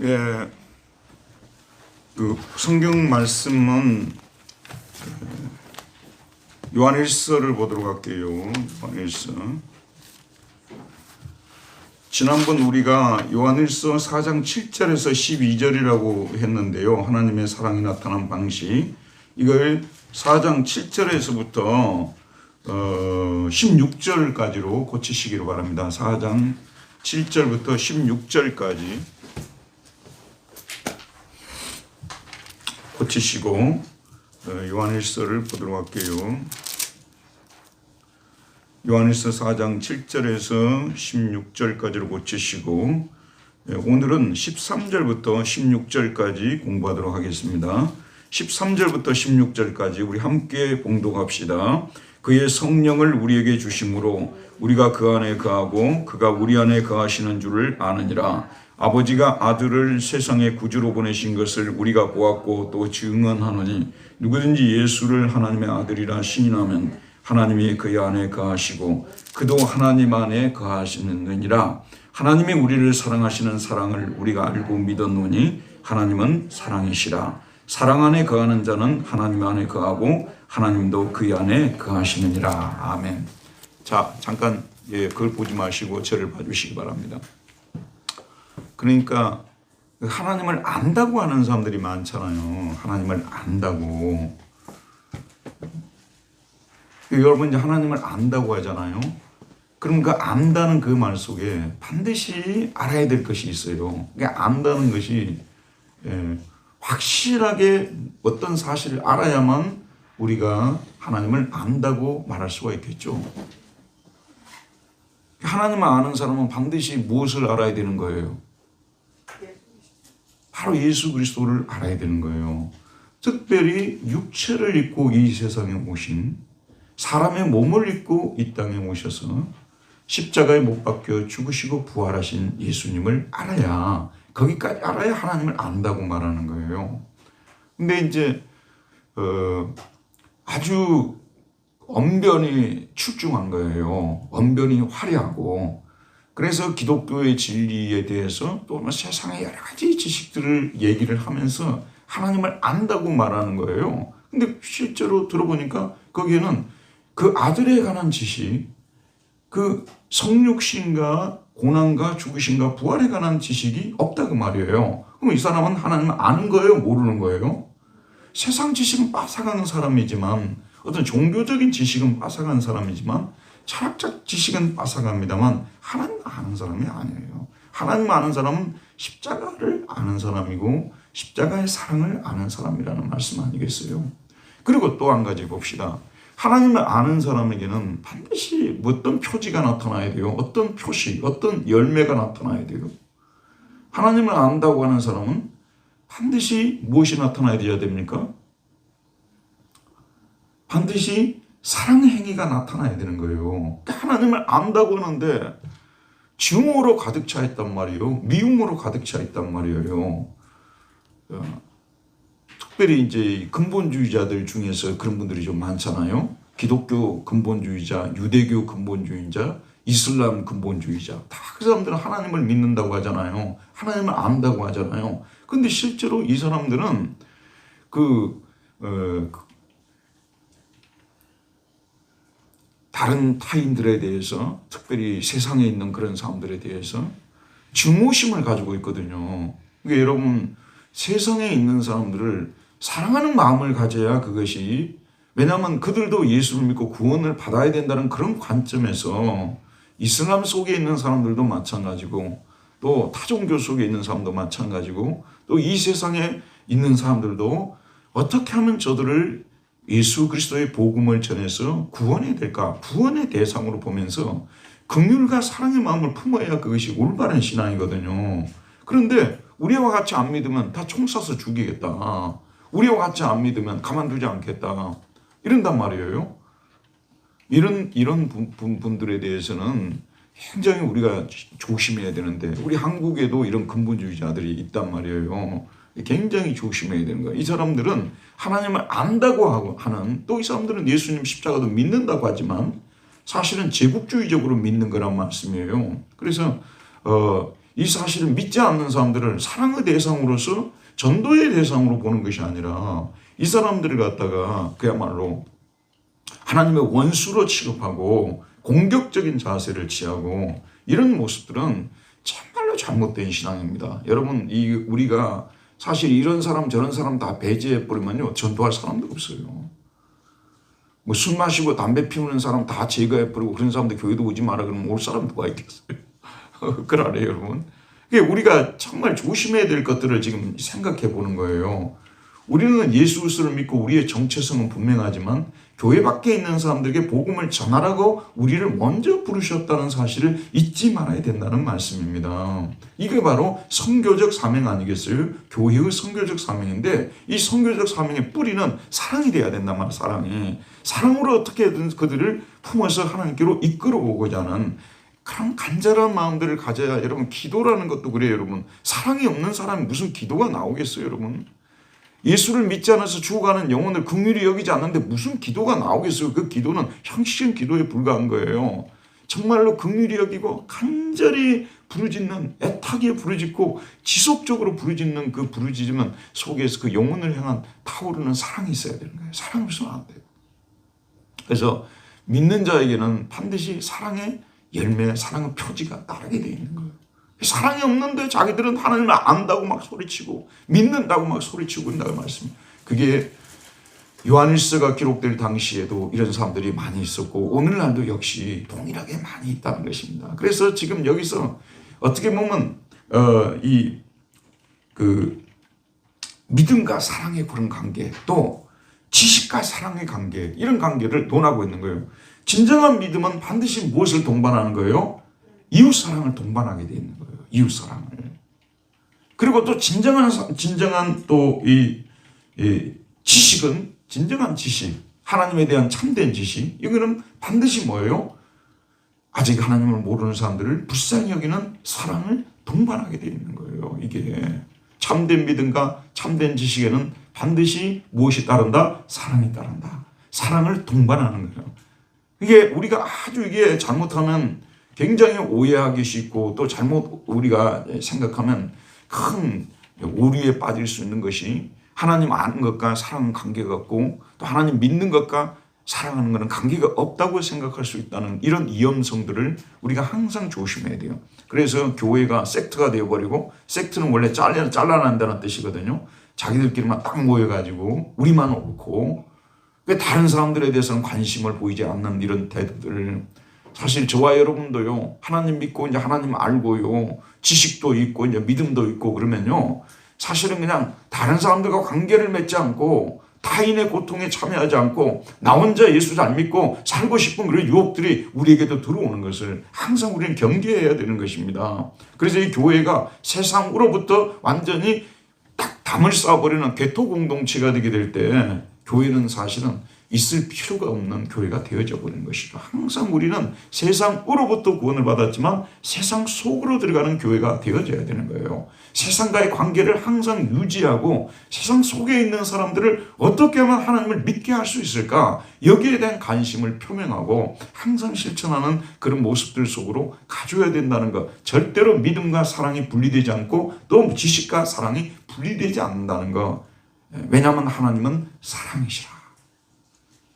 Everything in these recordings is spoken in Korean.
예, 그 성경 말씀은 요한일서를 보도록 할게요. 요한일서. 지난번 우리가 요한일서 4장 7절에서 12절이라고 했는데요. 하나님의 사랑이 나타난 방식. 이걸 4장 7절에서부터 16절까지로 고치시기를 바랍니다. 4장 7절부터 16절까지 고치시고 요한일서를 보도록 할게요. 요한일서 4장 7절에서 16절까지로 고치시고 오늘은 13절부터 16절까지 공부하도록 하겠습니다. 13절부터 16절까지 우리 함께 봉독합시다. 그의 성령을 우리에게 주심으로 우리가 그 안에 거하고 그가 우리 안에 거하시는 줄을 아느니라. 아버지가 아들을 세상의 구주로 보내신 것을 우리가 보았고 또 증언하노니 누구든지 예수를 하나님의 아들이라 시인하면 하나님이 그의 안에 거하시고 그도 하나님 안에 거하시느니라. 하나님이 우리를 사랑하시는 사랑을 우리가 알고 믿었노니 하나님은 사랑이시라. 사랑 안에 거하는 자는 하나님 안에 거하고 하나님도 그 안에 거하시느니라. 아멘. 자, 잠깐 그걸 보지 마시고 저를 봐주시기 바랍니다. 그러니까 하나님을 안다고 하는 사람들이 많잖아요. 하나님을 안다고. 여러분 이제 하나님을 안다고 하잖아요. 그럼 그 안다는 그 말 속에 반드시 알아야 될 것이 있어요. 그러니까 안다는 것이 확실하게 어떤 사실을 알아야만 우리가 하나님을 안다고 말할 수가 있겠죠. 하나님을 아는 사람은 반드시 무엇을 알아야 되는 거예요? 바로 예수 그리스도를 알아야 되는 거예요. 특별히 육체를 입고 이 세상에 오신 사람의 몸을 입고 이 땅에 오셔서 십자가에 못 박혀 죽으시고 부활하신 예수님을 알아야, 거기까지 알아야 하나님을 안다고 말하는 거예요. 근데 이제 아주 언변이 출중한 거예요. 언변이 화려하고. 그래서 기독교의 진리에 대해서 또 세상의 여러 가지 지식들을 얘기를 하면서 하나님을 안다고 말하는 거예요. 근데 실제로 들어보니까 거기에는 그 아들에 관한 지식, 그 성육신과 고난과 죽으신과 부활에 관한 지식이 없다고 말이에요. 그럼 이 사람은 하나님을 아는 거예요? 모르는 거예요? 세상 지식은 빠삭한 사람이지만, 어떤 종교적인 지식은 빠삭한 사람이지만, 철학적 지식은 빠삭합니다만 하나님 아는 사람이 아니에요. 하나님 아는 사람은 십자가를 아는 사람이고 십자가의 사랑을 아는 사람이라는 말씀 아니겠어요? 그리고 또 한 가지 봅시다. 하나님을 아는 사람에게는 반드시 어떤 표지가 나타나야 돼요. 어떤 표시, 어떤 열매가 나타나야 돼요. 하나님을 안다고 하는 사람은 반드시 무엇이 나타나야 됩니까? 반드시 사랑 행위가 나타나야 되는 거예요. 하나님을 안다고 하는데 증오로 가득 차 있단 말이에요. 미움으로 가득 차 있단 말이에요. 특별히 이제 근본주의자들 중에서 그런 분들이 좀 많잖아요. 기독교 근본주의자, 유대교 근본주의자, 이슬람 근본주의자. 다 그 사람들은 하나님을 믿는다고 하잖아요. 하나님을 안다고 하잖아요. 근데 실제로 이 사람들은 다른 타인들에 대해서, 특별히 세상에 있는 그런 사람들에 대해서 증오심을 가지고 있거든요. 그러니까 여러분, 세상에 있는 사람들을 사랑하는 마음을 가져야 그것이, 왜냐하면 그들도 예수를 믿고 구원을 받아야 된다는 그런 관점에서 이슬람 속에 있는 사람들도 마찬가지고 또 타종교 속에 있는 사람도 마찬가지고 또 이 세상에 있는 사람들도 어떻게 하면 저들을 예수 그리스도의 복음을 전해서 구원해야 될까? 구원의 대상으로 보면서 긍휼과 사랑의 마음을 품어야 그것이 올바른 신앙이거든요. 그런데 우리와 같이 안 믿으면 다 총 쏴서 죽이겠다. 우리와 같이 안 믿으면 가만두지 않겠다. 이런단 말이에요. 이런 분들에 대해서는 굉장히 우리가 조심해야 되는데, 우리 한국에도 이런 근본주의자들이 있단 말이에요. 굉장히 조심해야 되는 거예요. 이 사람들은 하나님을 안다고 하는, 또 이 사람들은 예수님 십자가도 믿는다고 하지만 사실은 제국주의적으로 믿는 거란 말씀이에요. 그래서 이 사실을 믿지 않는 사람들을 사랑의 대상으로서 전도의 대상으로 보는 것이 아니라 이 사람들을 갖다가 그야말로 하나님의 원수로 취급하고 공격적인 자세를 취하고 이런 모습들은 정말로 잘못된 신앙입니다. 여러분, 우리가 사실 이런 사람 저런 사람 다 배제해 버리면요 전도할 사람도 없어요. 뭐 술 마시고 담배 피우는 사람 다 제거해 버리고 그런 사람들 교회도 오지 마라 그러면 올 사람 누가 있겠어요? 그러네 여러분. 우리가 정말 조심해야 될 것들을 지금 생각해 보는 거예요. 우리는 예수 그리스도를 믿고 우리의 정체성은 분명하지만 교회 밖에 있는 사람들에게 복음을 전하라고 우리를 먼저 부르셨다는 사실을 잊지 말아야 된다는 말씀입니다. 이게 바로 선교적 사명 아니겠어요? 교회의 선교적 사명인데 이 선교적 사명의 뿌리는 사랑이 돼야 된단 말이에요. 사랑이. 사랑으로 어떻게든 그들을 품어서 하나님께로 이끌어오고자 하는 그런 간절한 마음들을 가져야. 여러분, 기도라는 것도 그래요. 여러분, 사랑이 없는 사람이 무슨 기도가 나오겠어요? 여러분, 예수를 믿지 않아서 죽어가는 영혼을 긍휼히 여기지 않는데 무슨 기도가 나오겠어요? 그 기도는 형식적인 기도에 불과한 거예요. 정말로 긍휼히 여기고 간절히 부르짖는, 애타게 부르짖고 지속적으로 부르짖는 그 부르짖음 속에서 그 영혼을 향한 타오르는 사랑이 있어야 되는 거예요. 사랑이 없으면 안 돼요. 그래서 믿는 자에게는 반드시 사랑의 열매, 사랑의 표지가 따르게 되어 있는 거예요. 사랑이 없는데 자기들은 하나님을 안다고 막 소리치고 믿는다고 막 소리치고 그런다고 말씀입니다. 그게 요한일서가 기록될 당시에도 이런 사람들이 많이 있었고 오늘날도 역시 동일하게 많이 있다는 것입니다. 그래서 지금 여기서 어떻게 보면 믿음과 사랑의 그런 관계, 또 지식과 사랑의 관계, 이런 관계를 논하고 있는 거예요. 진정한 믿음은 반드시 무엇을 동반하는 거예요? 이웃사랑을 동반하게 되어 있는 거예요. 이웃사랑을. 그리고 또 진정한 또 이 지식은, 진정한 지식, 하나님에 대한 참된 지식, 이거는 반드시 뭐예요? 아직 하나님을 모르는 사람들을 불쌍히 여기는 사랑을 동반하게 되어 있는 거예요. 이게 참된 믿음과 참된 지식에는 반드시 무엇이 따른다? 사랑이 따른다. 사랑을 동반하는 거예요. 이게 우리가 아주 이게 잘못하면 굉장히 오해하기 쉽고 또 잘못 우리가 생각하면 큰 오류에 빠질 수 있는 것이 하나님 아는 것과 사랑은 관계가 없고 또 하나님 믿는 것과 사랑하는 것은 관계가 없다고 생각할 수 있다는 이런 위험성들을 우리가 항상 조심해야 돼요. 그래서 교회가 섹트가 되어버리고, 섹트는 원래 잘라낸다는 뜻이거든요. 자기들끼리만 딱 모여가지고 우리만 옳고 다른 사람들에 대해서는 관심을 보이지 않는 이런 태도들. 사실 저와 여러분도요, 하나님 믿고 이제 하나님 알고요, 지식도 있고 이제 믿음도 있고 그러면요, 사실은 그냥 다른 사람들과 관계를 맺지 않고 타인의 고통에 참여하지 않고 나 혼자 예수 잘 믿고 살고 싶은 그런 유혹들이 우리에게도 들어오는 것을 항상 우리는 경계해야 되는 것입니다. 그래서 이 교회가 세상으로부터 완전히 딱 담을 쌓아버리는 개토 공동체가 되게 될 때 교회는 사실은 있을 필요가 없는 교회가 되어져 버리는 것이죠. 항상 우리는 세상으로부터 구원을 받았지만 세상 속으로 들어가는 교회가 되어져야 되는 거예요. 세상과의 관계를 항상 유지하고 세상 속에 있는 사람들을 어떻게 하면 하나님을 믿게 할 수 있을까? 여기에 대한 관심을 표명하고 항상 실천하는 그런 모습들 속으로 가져야 된다는 것. 절대로 믿음과 사랑이 분리되지 않고 또 지식과 사랑이 분리되지 않는다는 것. 왜냐하면 하나님은 사랑이시라.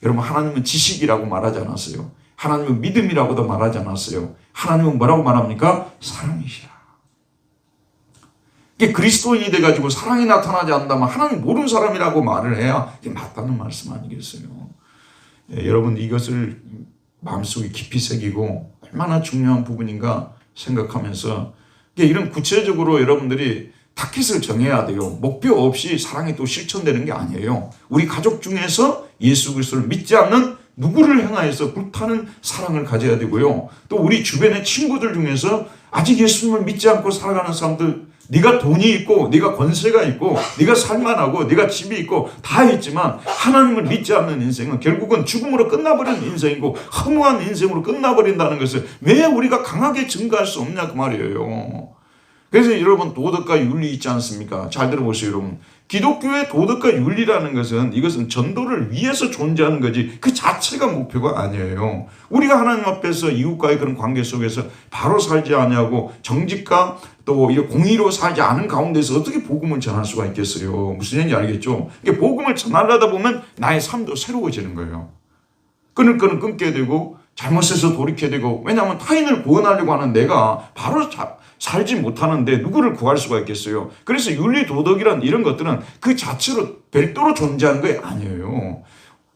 여러분, 하나님은 지식이라고 말하지 않았어요. 하나님은 믿음이라고도 말하지 않았어요. 하나님은 뭐라고 말합니까? 사랑이시라. 이게 그리스도인이 돼가지고 사랑이 나타나지 않는다면 하나님 모르는 사람이라고 말을 해야 이게 맞다는 말씀 아니겠어요? 여러분, 이것을 마음속에 깊이 새기고 얼마나 중요한 부분인가 생각하면서 이런 구체적으로 여러분들이 타깃을 정해야 돼요. 목표 없이 사랑이 또 실천되는 게 아니에요. 우리 가족 중에서 예수 그리스도를 믿지 않는 누구를 향하여서 불타는 사랑을 가져야 되고요. 또 우리 주변의 친구들 중에서 아직 예수님을 믿지 않고 살아가는 사람들, 네가 돈이 있고 네가 권세가 있고 네가 살만하고 네가 집이 있고 다 있지만 하나님을 믿지 않는 인생은 결국은 죽음으로 끝나버리는 인생이고 허무한 인생으로 끝나버린다는 것을 왜 우리가 강하게 증거할 수 없냐 그 말이에요. 그래서 여러분 도덕과 윤리 있지 않습니까? 잘 들어보세요 여러분. 기독교의 도덕과 윤리라는 것은 이것은 전도를 위해서 존재하는 거지 그 자체가 목표가 아니에요. 우리가 하나님 앞에서 이웃과의 그런 관계 속에서 바로 살지 않냐고 정직과 또 공의로 살지 않은 가운데서 어떻게 복음을 전할 수가 있겠어요. 무슨 얘기인지 알겠죠? 이게 복음을 전하려다 보면 나의 삶도 새로워지는 거예요. 끊을 거는 끊게 되고 잘못해서 돌이켜야 되고, 왜냐하면 타인을 구원하려고 하는 내가 바로 살지 못하는데 누구를 구할 수가 있겠어요. 그래서 윤리 도덕이란 이런 것들은 그 자체로 별도로 존재하는 게 아니에요.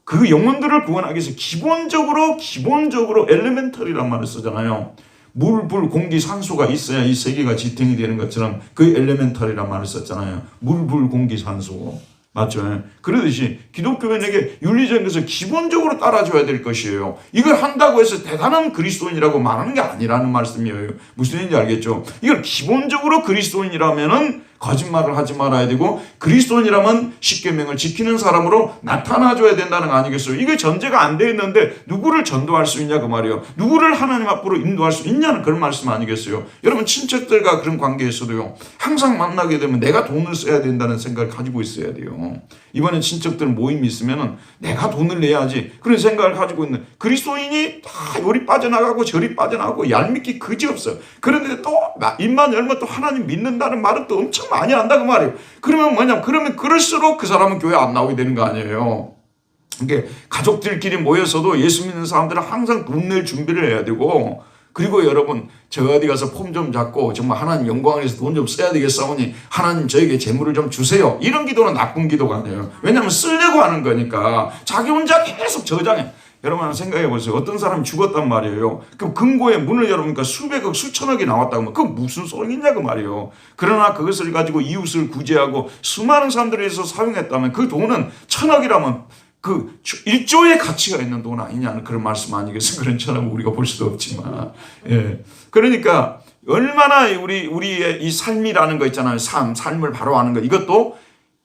그 영혼들을 구원하기 위해서 기본적으로 엘레멘터리란 말을 쓰잖아요. 물, 불, 공기, 산소가 있어야 이 세계가 지탱이 되는 것처럼 그 엘레멘터리란 말을 썼잖아요. 물, 불, 공기, 산소. 맞죠? 그러듯이 기독교인에게 윤리적인 것을 기본적으로 따라줘야 될 것이에요. 이걸 한다고 해서 대단한 그리스도인이라고 말하는 게 아니라는 말씀이에요. 무슨 얘기인지 알겠죠? 이걸 기본적으로 그리스도인이라면은 거짓말을 하지 말아야 되고, 그리스도인이라면 십계명을 지키는 사람으로 나타나줘야 된다는 거 아니겠어요? 이게 전제가 안 돼 있는데 누구를 전도할 수 있냐 그 말이에요. 누구를 하나님 앞으로 인도할 수 있냐는 그런 말씀 아니겠어요? 여러분 친척들과 그런 관계에서도요, 항상 만나게 되면 내가 돈을 써야 된다는 생각을 가지고 있어야 돼요. 이번에 친척들 모임이 있으면은 내가 돈을 내야지 그런 생각을 가지고 있는 그리스도인이 다 요리 빠져나가고 저리 빠져나가고 얄밉기 그지없어요. 그런데 또 입만 열면 또 하나님 믿는다는 말은 또 엄청 많이 한다고 말이에요. 그러면 뭐냐? 그러면 그럴수록 그 사람은 교회 안 나오게 되는 거 아니에요. 이게 가족들끼리 모여서도 예수 믿는 사람들은 항상 돈 낼 준비를 해야 되고, 그리고 여러분 저 어디 가서 폼 좀 잡고 정말 하나님 영광을 위해서 돈 좀 써야 되겠사오니 하나님 저에게 재물을 좀 주세요. 이런 기도는 나쁜 기도가 아니에요. 왜냐하면 쓰려고 하는 거니까. 자기 혼자 계속 저장해. 여러분 생각해 보세요. 어떤 사람이 죽었단 말이에요. 그럼 금고에 문을 열어보니까 수백억 수천억이 나왔다고 하면 그건 무슨 소리냐고 말이에요. 그러나 그것을 가지고 이웃을 구제하고 수많은 사람들을 위해서 사용했다면 그 돈은 천억이라면 그 1조의 가치가 있는 돈 아니냐는 그런 말씀 아니겠어요? 그런 처럼 우리가 볼 수도 없지만. 예. 그러니까 얼마나 우리의 이 삶이라는 거 있잖아요. 삶을 바로 아는 거. 이것도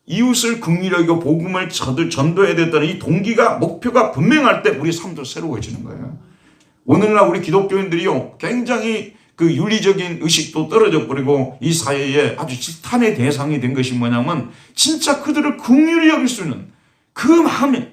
이웃을 긍휼히 여기고 복음을 전도해야 됐다는 이 동기가, 목표가 분명할 때 우리 삶도 새로워지는 거예요. 오늘날 우리 기독교인들이요, 굉장히 그 윤리적인 의식도 떨어져 버리고 이 사회에 아주 지탄의 대상이 된 것이 뭐냐면 진짜 그들을 긍휼히 여길 수 있는 그 마음이,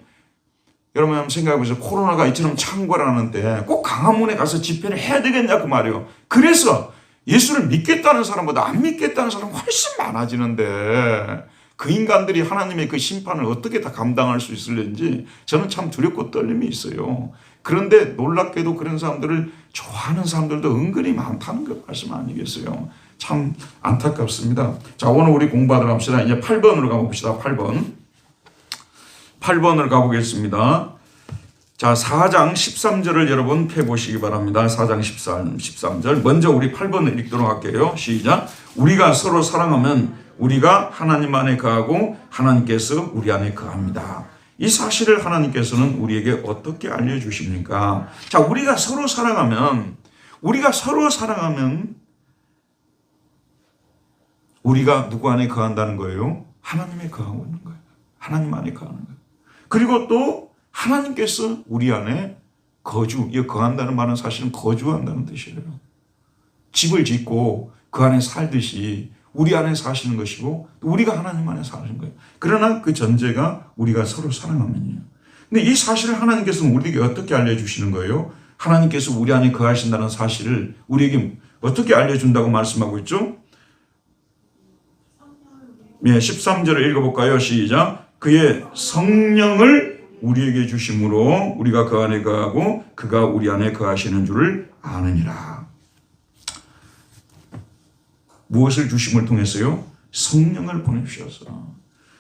여러분 한번 생각해 보세요. 코로나가 이처럼 창궐하는데 꼭 강화문에 가서 집회를 해야 되겠냐고 말이에요. 그래서 예수를 믿겠다는 사람보다 안 믿겠다는 사람이 훨씬 많아지는데 그 인간들이 하나님의 그 심판을 어떻게 다 감당할 수 있을는지 저는 참 두렵고 떨림이 있어요. 그런데 놀랍게도 그런 사람들을 좋아하는 사람들도 은근히 많다는 그 말씀 아니겠어요? 참 안타깝습니다. 자, 오늘 우리 공부하도록 합시다. 이제 8번으로 가봅시다. 8번을 가보겠습니다. 자, 4장 13절을 여러분 펴보시기 바랍니다. 4장 13절. 먼저 우리 8번을 읽도록 할게요. 시작. 우리가 서로 사랑하면 우리가 하나님 안에 거하고 하나님께서 우리 안에 거합니다. 이 사실을 하나님께서는 우리에게 어떻게 알려주십니까? 자, 우리가 서로 사랑하면 우리가 누구 안에 거한다는 거예요? 하나님에 거하고 있는 거예요. 하나님 안에 거하는 거예요. 그리고 또 하나님께서 우리 안에 거한다는 말은 사실은 거주한다는 뜻이에요. 집을 짓고 그 안에 살듯이 우리 안에 사시는 것이고 우리가 하나님 안에 사는 거예요. 그러나 그 전제가 우리가 서로 사랑하면이에요. 근데 이 사실을 하나님께서는 우리에게 어떻게 알려주시는 거예요? 하나님께서 우리 안에 거하신다는 사실을 우리에게 어떻게 알려준다고 말씀하고 있죠? 네, 13절을 읽어볼까요? 시작. 그의 성령을 우리에게 주심으로 우리가 그 안에 거하고 그가 우리 안에 거하시는 줄을 아느니라. 무엇을 주심을 통해서요? 성령을 보내주셔서.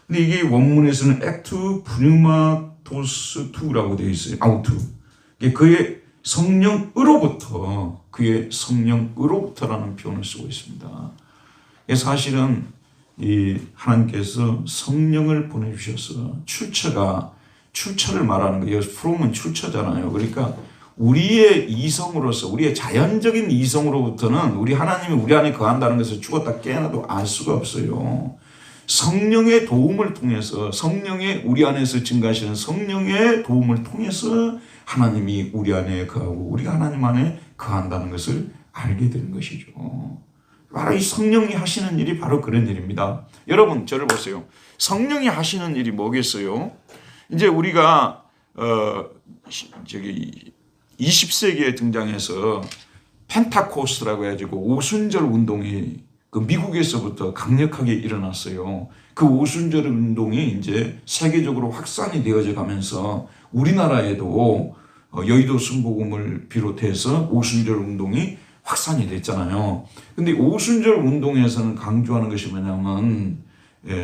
근데 이게 원문에서는 액투 프뉴마토스 투라고 되어 있어요. 아우투. 그의 성령으로부터라는 표현을 쓰고 있습니다. 사실은 이 하나님께서 성령을 보내주셔서 출처를 말하는 거예요. from은 출처잖아요. 그러니까 우리의 이성으로서, 우리의 자연적인 이성으로부터는 우리 하나님이 우리 안에 거한다는 것을 죽었다 깨어나도 알 수가 없어요. 성령의 도움을 통해서, 성령의 우리 안에서 증가하시는 성령의 도움을 통해서 하나님이 우리 안에 거하고 우리가 하나님 안에 거한다는 것을 알게 되는 것이죠. 바로 이 성령이 하시는 일이 바로 그런 일입니다. 여러분 저를 보세요. 성령이 하시는 일이 뭐겠어요? 이제 우리가 20세기에 등장해서 펜타코스트라고 해가지고 오순절 운동이 그 미국에서부터 강력하게 일어났어요. 그 오순절 운동이 이제 세계적으로 확산이 되어져 가면서 우리나라에도 여의도 순복음을 비롯해서 오순절 운동이 확산이 됐잖아요. 근데 오순절 운동에서는 강조하는 것이 뭐냐면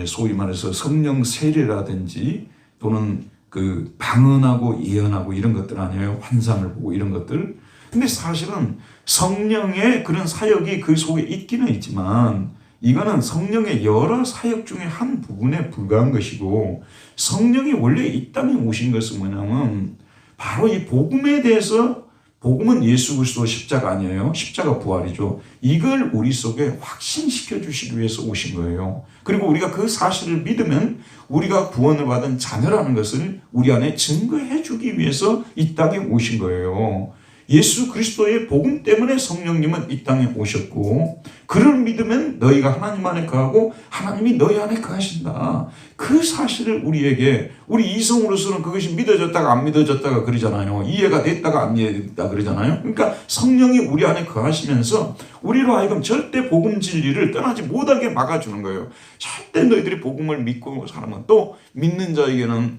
소위 말해서 성령 세례라든지 또는 그 방언하고 예언하고 이런 것들 아니에요. 환상을 보고 이런 것들. 근데 사실은 성령의 그런 사역이 그 속에 있기는 있지만 이거는 성령의 여러 사역 중에 한 부분에 불과한 것이고, 성령이 원래 이 땅에 오신 것은 뭐냐면 바로 이 복음에 대해서, 복음은 예수 그리스도 십자가 아니에요. 십자가 부활이죠. 이걸 우리 속에 확신시켜 주시기 위해서 오신 거예요. 그리고 우리가 그 사실을 믿으면 우리가 구원을 받은 자녀라는 것을 우리 안에 증거해 주기 위해서 이 땅에 오신 거예요. 예수 그리스도의 복음 때문에 성령님은 이 땅에 오셨고, 그를 믿으면 너희가 하나님 안에 거하고 하나님이 너희 안에 거하신다. 그 사실을 우리에게, 우리 이성으로서는 그것이 믿어졌다가 안 믿어졌다가 그러잖아요. 이해가 됐다가 안 이해됐다 그러잖아요. 그러니까 성령이 우리 안에 거하시면서 우리로 하여금 절대 복음 진리를 떠나지 못하게 막아주는 거예요. 절대 너희들이 복음을 믿고 살면, 또 믿는 자에게는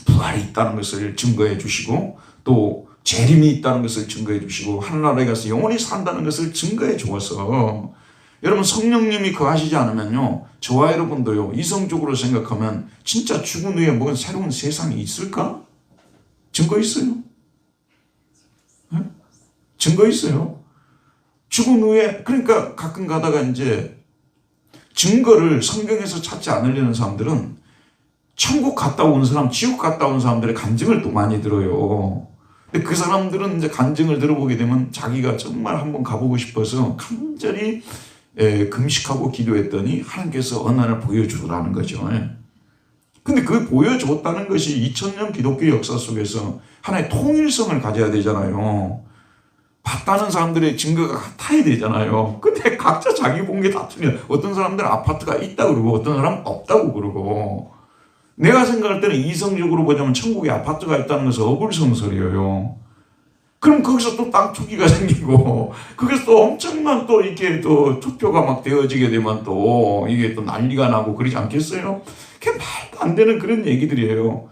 부활이 있다는 것을 증거해 주시고, 또 재림이 있다는 것을 증거해 주시고, 하늘나라에 가서 영원히 산다는 것을 증거해 주어서, 여러분 성령님이 거하시지 않으면요, 저와 여러분도요, 이성적으로 생각하면 진짜 죽은 후에 뭔 새로운 세상이 있을까? 증거 있어요? 네? 증거 있어요. 죽은 후에, 그러니까 가끔 가다가 이제 증거를 성경에서 찾지 않으려는 사람들은 천국 갔다 온 사람, 지옥 갔다 온 사람들의 간증을 또 많이 들어요. 근데 그 사람들은 이제 간증을 들어보게 되면 자기가 정말 한번 가보고 싶어서 간절히 금식하고 기도했더니 하나님께서 어느 날 보여주라는 거죠. 근데 그 보여줬다는 것이 2000년 기독교 역사 속에서 하나의 통일성을 가져야 되잖아요. 봤다는 사람들의 증거가 같아야 되잖아요. 근데 각자 자기 본 게 다 틀려. 어떤 사람들은 아파트가 있다 그러고 어떤 사람은 없다고 그러고. 내가 생각할 때는 이성적으로 보자면 천국에 아파트가 있다는 것은 어불성설이에요. 그럼 거기서 또 땅 투기가 생기고, 거기서 또 엄청난 또 이렇게 또 투표가 막 되어지게 되면 또 이게 또 난리가 나고 그러지 않겠어요? 그게 말도 안 되는 그런 얘기들이에요.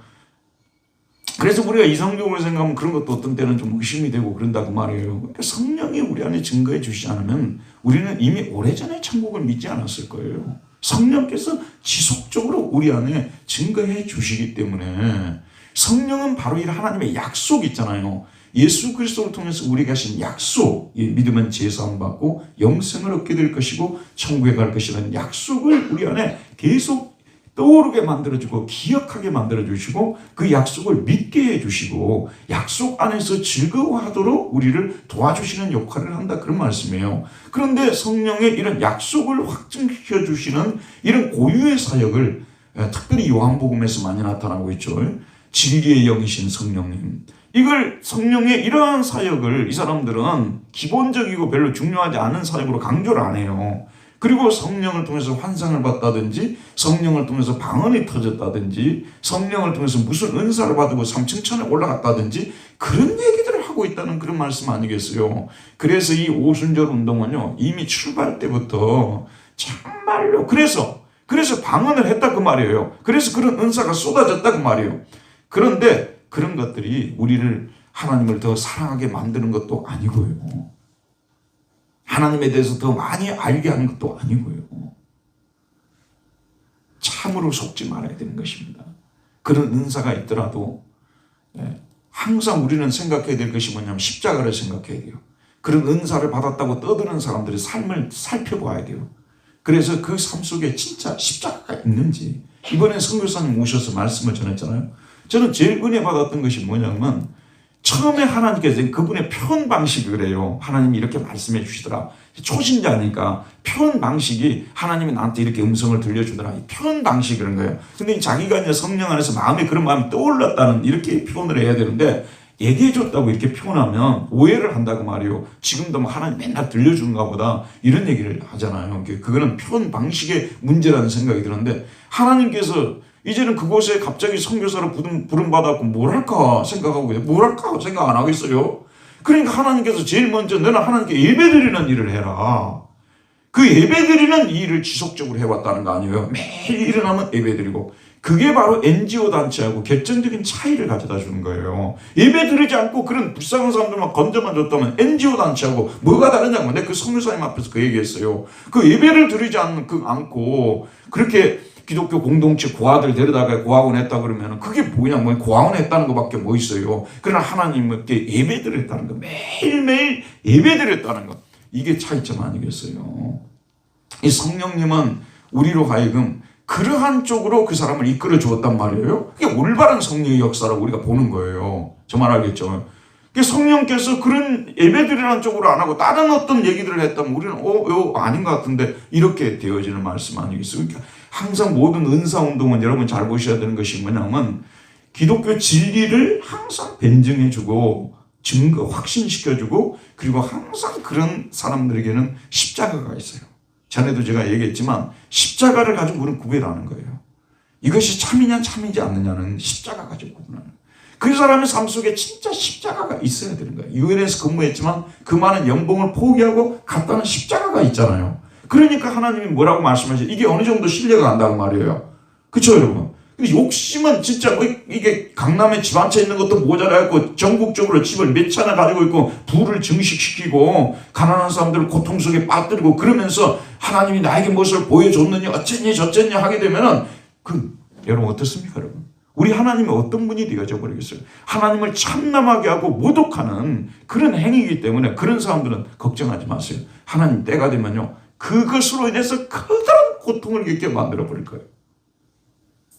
그래서 우리가 이성적으로 생각하면 그런 것도 어떤 때는 좀 의심이 되고 그런다고 말이에요. 그러니까 성령이 우리 안에 증거해 주시지 않으면 우리는 이미 오래전에 천국을 믿지 않았을 거예요. 성령께서 지속적으로 우리 안에 증거해 주시기 때문에, 성령은 바로 이 하나님의 약속이 있잖아요. 예수 그리스도를 통해서 우리에게 하신 약속, 믿으면 제사함 받고 영생을 얻게 될 것이고 천국에 갈 것이라는 약속을 우리 안에 계속 떠오르게 만들어주고 기억하게 만들어주시고, 그 약속을 믿게 해주시고 약속 안에서 즐거워하도록 우리를 도와주시는 역할을 한다, 그런 말씀이에요. 그런데 성령의 이런 약속을 확증시켜 주시는 이런 고유의 사역을 특별히 요한복음에서 많이 나타나고 있죠. 진리의 영이신 성령님, 이걸 성령의 이러한 사역을 이 사람들은 기본적이고 별로 중요하지 않은 사역으로 강조를 안 해요. 그리고 성령을 통해서 환상을 봤다든지, 성령을 통해서 방언이 터졌다든지, 성령을 통해서 무슨 은사를 받고 3층 천에 올라갔다든지 그런 얘기들을 하고 있다는 그런 말씀 아니겠어요? 그래서 이 오순절 운동은요, 이미 출발 때부터 정말로 그래서 방언을 했다 그 말이에요. 그래서 그런 은사가 쏟아졌다 그 말이에요. 그런데 그런 것들이 우리를, 하나님을 더 사랑하게 만드는 것도 아니고요, 하나님에 대해서 더 많이 알게 하는 것도 아니고요, 참으로 속지 말아야 되는 것입니다. 그런 은사가 있더라도 항상 우리는 생각해야 될 것이 뭐냐면 십자가를 생각해야 돼요. 그런 은사를 받았다고 떠드는 사람들의 삶을 살펴봐야 돼요. 그래서 그 삶 속에 진짜 십자가가 있는지, 이번에 선교사님 오셔서 말씀을 전했잖아요. 저는 제일 은혜 받았던 것이 뭐냐면, 처음에 하나님께서 그분의 표현 방식이 그래요. 하나님이 이렇게 말씀해 주시더라. 초신자니까 표현 방식이, 하나님이 나한테 이렇게 음성을 들려주더라. 이 표현 방식이 그런 거예요. 근데 자기가 이제 성령 안에서 마음에 그런 마음이 떠올랐다는, 이렇게 표현을 해야 되는데, 얘기해줬다고 이렇게 표현하면 오해를 한다고 말이에요. 지금도 뭐 하나님 맨날 들려주는가 보다 이런 얘기를 하잖아요. 그거는 표현 방식의 문제라는 생각이 드는데 하나님께서 이제는 그곳에 갑자기 선교사로 부름받았고 뭘 할까 생각하고 뭘 할까 생각 안 하겠어요. 그러니까 하나님께서 제일 먼저 너는 하나님께 예배드리는 일을 해라. 그 예배드리는 일을 지속적으로 해왔다는 거 아니에요. 매일 일어나면 예배드리고 그게 바로 NGO 단체하고 결정적인 차이를 가져다 주는 거예요. 예배드리지 않고 그런 불쌍한 사람들만 건져만 줬다면 NGO 단체하고 뭐가 다르냐고 내가 그 선교사님 앞에서 그 얘기했어요. 그 예배를 드리지 않고 그렇게 기독교 공동체 고아들 데려다가 고아원 했다 그러면 그게 뭐냐 뭐 고아원 했다는 것밖에 뭐 있어요. 그러나 하나님께 예배를 했다는 거 매일매일 예배를 했다는 거 이게 차이점 아니겠어요. 이 성령님은 우리로 하여금 그러한 쪽으로 그 사람을 이끌어 주었단 말이에요. 그게 올바른 성령의 역사라고 우리가 보는 거예요. 저 말 알겠죠? 성령께서 그런 예배드리는 쪽으로 안 하고 다른 어떤 얘기들을 했다면 우리는 이거 아닌 것 같은데 이렇게 되어지는 말씀 아니겠어요? 그러니까 항상 모든 은사운동은 여러분 잘 보셔야 되는 것이 뭐냐면 기독교 진리를 항상 변증해주고 확신시켜주고 그리고 항상 그런 사람들에게는 십자가가 있어요. 전에도 제가 얘기했지만 십자가를 가지고 우리는 구별하는 거예요. 이것이 참이냐 참이지 않느냐는 십자가 가지고 구분하는 거예요. 그 사람의 삶 속에 진짜 십자가가 있어야 되는 거예요. 유엔에서 근무했지만 그 많은 연봉을 포기하고 갔다는 십자가가 있잖아요. 그러니까 하나님이 뭐라고 말씀하시죠? 이게 어느 정도 신뢰가 간다고 말이에요. 그렇죠 여러분? 근데 욕심은 진짜 이게 강남에 집 한 채 있는 것도 모자라고 전국적으로 집을 몇 채나 가지고 있고 부를 증식시키고 가난한 사람들을 고통 속에 빠뜨리고 그러면서 하나님이 나에게 무엇을 보여줬느니 어쨌니 저쨌니 하게 되면은 여러분 어떻습니까 여러분? 우리 하나님이 어떤 분이 되어져 버리겠어요? 하나님을 참남하게 하고 모독하는 그런 행위이기 때문에 그런 사람들은 걱정하지 마세요. 하나님 때가 되면요 그것으로 인해서 커다란 고통을 겪게 만들어 버릴 거예요.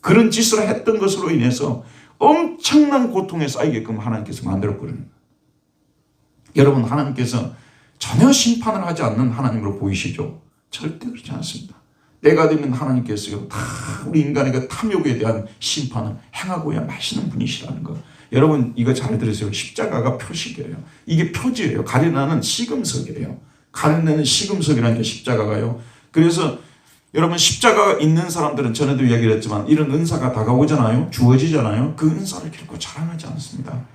그런 짓을 했던 것으로 인해서 엄청난 고통에 쌓이게끔 하나님께서 만들어버리는 거예요. 여러분 하나님께서 전혀 심판을 하지 않는 하나님으로 보이시죠? 절대 그렇지 않습니다. 때가 되면 하나님께서요 다 우리 인간의 그 탐욕에 대한 심판을 행하고야 마시는 분이시라는 거. 여러분 이거 잘 들으세요. 십자가가 표식이에요. 이게 표지예요. 가려나는 시금석이에요. 가려내는 시금석이라는 게 십자가가요. 그래서 여러분 십자가가 있는 사람들은 전에도 이야기를 했지만 이런 은사가 다가오잖아요. 주어지잖아요. 그 은사를 결코 자랑하지 않습니다.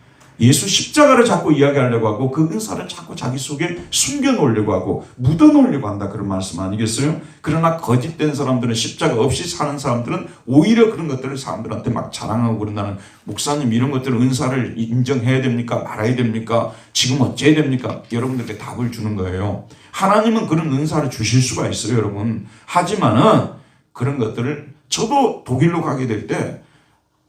예수 십자가를 자꾸 이야기하려고 하고 그 은사를 자꾸 자기 속에 숨겨놓으려고 하고 묻어놓으려고 한다 그런 말씀 아니겠어요? 그러나 거짓된 사람들은 십자가 없이 사는 사람들은 오히려 그런 것들을 사람들한테 막 자랑하고 그런다는 목사님 이런 것들은 은사를 인정해야 됩니까? 말아야 됩니까? 지금 어째야 됩니까? 여러분들께 답을 주는 거예요. 하나님은 그런 은사를 주실 수가 있어요 여러분. 하지만은 그런 것들을 저도 독일로 가게 될 때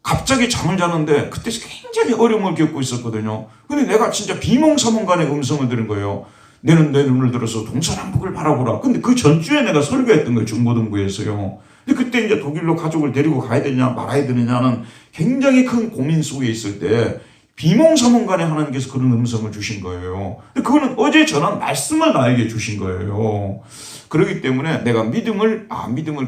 갑자기 잠을 자는데 그때 굉장히 어려움을 겪고 있었거든요. 근데 내가 진짜 비몽사몽간의 음성을 들은 거예요. 너는 내 눈을 들어서 동서남북을 바라보라. 근데 그 전주에 내가 설교했던 거예요. 중고등부에서요. 근데 그때 이제 독일로 가족을 데리고 가야 되냐 말아야 되느냐는 굉장히 큰 고민 속에 있을 때 비몽사몽간에 하나님께서 그런 음성을 주신 거예요. 근데 그거는 어제 전한 말씀을 나에게 주신 거예요. 그렇기 때문에 내가 믿음을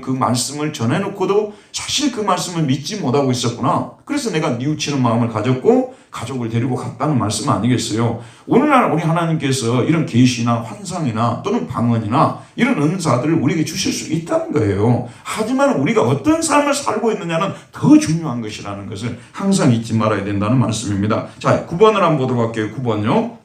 그 말씀을 전해놓고도 사실 그 말씀을 믿지 못하고 있었구나. 그래서 내가 뉘우치는 마음을 가졌고 가족을 데리고 갔다는 말씀 아니겠어요? 오늘날 우리 하나님께서 이런 계시나 환상이나 또는 방언이나 이런 은사들을 우리에게 주실 수 있다는 거예요. 하지만 우리가 어떤 삶을 살고 있느냐는 더 중요한 것이라는 것을 항상 잊지 말아야 된다는 말씀입니다. 자, 9번을 한번 보도록 할게요. 9번요.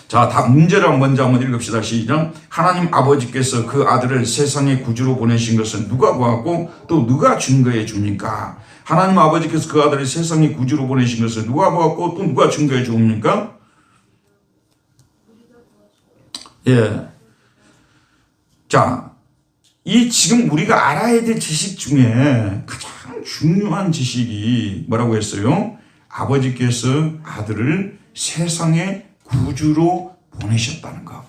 자, 다 문제를 먼저 한번 읽읍시다. 시작. 하나님 아버지께서 그 아들을 세상의 구주로 보내신 것을 누가 보았고 또 누가 증거해 줍니까? 하나님 아버지께서 그 아들을 세상의 구주로 보내신 것을 누가 보았고 또 누가 증거해 줍니까? 예. 자, 이 지금 우리가 알아야 될 지식 중에 가장 중요한 지식이 뭐라고 했어요? 아버지께서 아들을 세상의 구주로 보내셨다는 거.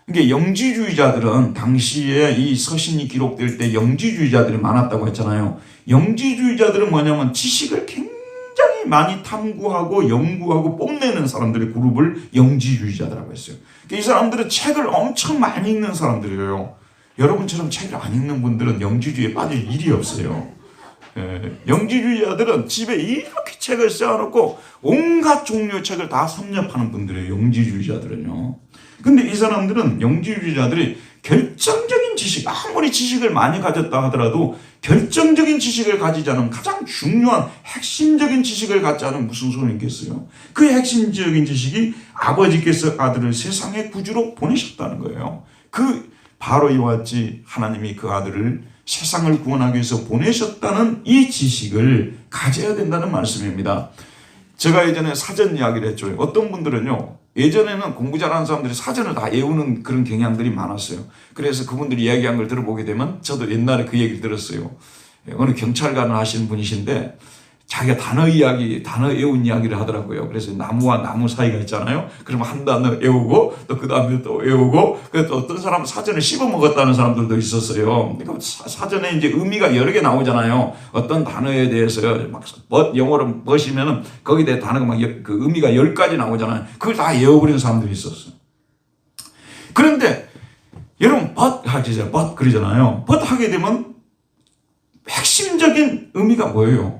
이게 영지주의자들은 당시에 이 서신이 기록될 때 영지주의자들이 많았다고 했잖아요. 영지주의자들은 뭐냐면 지식을 굉장히 많이 탐구하고 연구하고 뽐내는 사람들의 그룹을 영지주의자들이라고 했어요. 이 사람들은 책을 엄청 많이 읽는 사람들이에요. 여러분처럼 책을 안 읽는 분들은 영지주의에 빠질 일이 없어요. 영지주의자들은 집에 이렇게 책을 쌓아놓고 온갖 종류의 책을 다 섭렵하는 분들이에요. 영지주의자들은요. 근데 이 사람들은 영지주의자들이 결정적인 지식, 아무리 지식을 많이 가졌다 하더라도 결정적인 지식을 가지지 않으면 가장 중요한 핵심적인 지식을 갖지 않으면 무슨 소용이 있겠어요. 그 핵심적인 지식이 아버지께서 아들을 세상의 구주로 보내셨다는 거예요. 그 바로 이와 같이 하나님이 그 아들을 세상을 구원하기 위해서 보내셨다는 이 지식을 가져야 된다는 말씀입니다. 제가 예전에 사전 이야기를 했죠. 어떤 분들은요, 예전에는 공부 잘하는 사람들이 사전을 다 외우는 그런 경향들이 많았어요. 그래서 그분들이 이야기한 걸 들어보게 되면 저도 옛날에 그 얘기를 들었어요. 어느 경찰관을 하시는 분이신데 자기가 단어 외운 이야기를 하더라고요. 그래서 나무와 나무 사이가 있잖아요. 그러면 한 단어 외우고 또 그 다음에 또 외우고 또 어떤 사람은 사전에 씹어 먹었다는 사람들도 있었어요. 그러니까 사전에 이제 의미가 여러 개 나오잖아요. 어떤 단어에 대해서요. 막 영어로 버시면은 거기에 대해 단어가 막 그 의미가 10가지 나오잖아요. 그걸 다 외워버리는 사람들이 있었어요. 그런데 여러분 but 그러잖아요. but 하게 되면 핵심적인 의미가 뭐예요?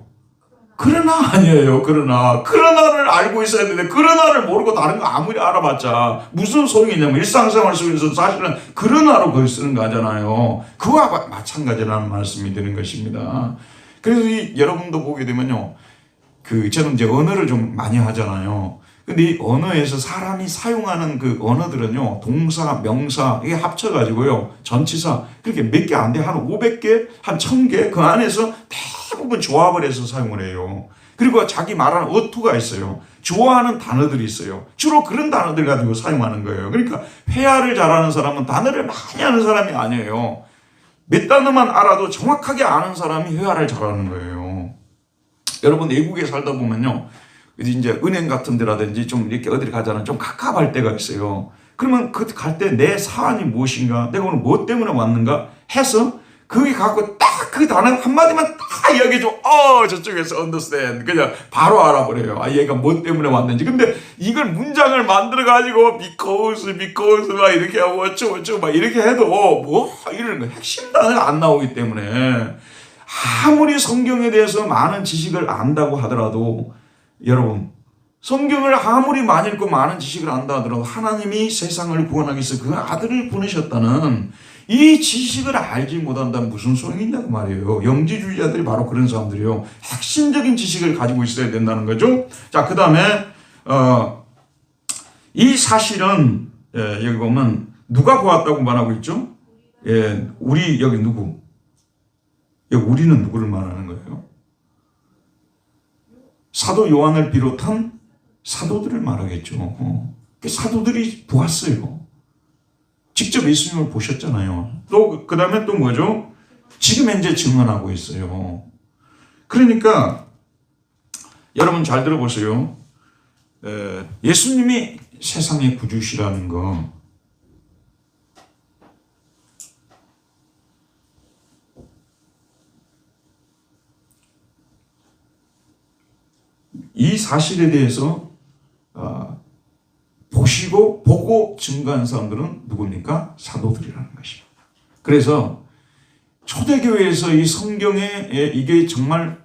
그러나 아니에요. 그러나를 알고 있어야 되는데 그러나를 모르고 다른 거 아무리 알아봤자 무슨 소용이 있냐면 일상생활 속에서 사실은 그러나로 그걸 쓰는 거잖아요. 그와 마찬가지라는 말씀이 되는 것입니다. 그래서 여러분도 보게 되면요, 저는 이제 언어를 좀 많이 하잖아요. 근데 이 언어에서 사람이 사용하는 그 언어들은요, 동사, 명사, 이게 합쳐가지고요, 전치사, 그렇게 몇 개 안 돼. 한 500개, 한 1000개, 그 안에서 대부분 조합을 해서 사용을 해요. 그리고 자기 말하는 어투가 있어요. 좋아하는 단어들이 있어요. 주로 그런 단어들 가지고 사용하는 거예요. 그러니까 회화를 잘하는 사람은 단어를 많이 하는 사람이 아니에요. 몇 단어만 알아도 정확하게 아는 사람이 회화를 잘하는 거예요. 여러분, 외국에 살다 보면요, 이제 은행 같은 데라든지 좀 이렇게 어디를 가자면 좀 갑갑할 때가 있어요. 그러면 그 갈 때 내 사안이 무엇인가, 내가 오늘 뭐 때문에 왔는가 해서 거기 갖고 딱 그 단어 한마디만 딱 이야기해줘. 저쪽에서 understand. 그냥 바로 알아버려요. 얘가 뭐 때문에 왔는지. 근데 이걸 문장을 만들어가지고 because 막 이렇게 하고 어쩌고 막 이렇게 해도 이런 거 핵심 단어가 안 나오기 때문에 아무리 성경에 대해서 많은 지식을 안다고 하더라도 여러분, 성경을 아무리 많이 읽고 많은 지식을 안다 하더라도 하나님이 세상을 구원하기 위해서 그 아들을 보내셨다는 이 지식을 알지 못한다면 무슨 소용이 있냐고 말이에요. 영지주의자들이 바로 그런 사람들이에요. 핵심적인 지식을 가지고 있어야 된다는 거죠. 자, 그 다음에 이 사실은 여기 보면 누가 보았다고 말하고 있죠? 우리 여기 누구? 여기 우리는 누구를 말하는 거예요? 사도 요한을 비롯한 사도들을 말하겠죠. 사도들이 보았어요. 직접 예수님을 보셨잖아요. 또 그 다음에 또 뭐죠? 지금 현재 증언하고 있어요. 그러니까 여러분 잘 들어보세요. 예수님이 세상의 구주시라는 거, 이 사실에 대해서 보고 증거한 사람들은 누굽니까? 사도들이라는 것입니다. 그래서 초대교회에서 이 성경에 이게 정말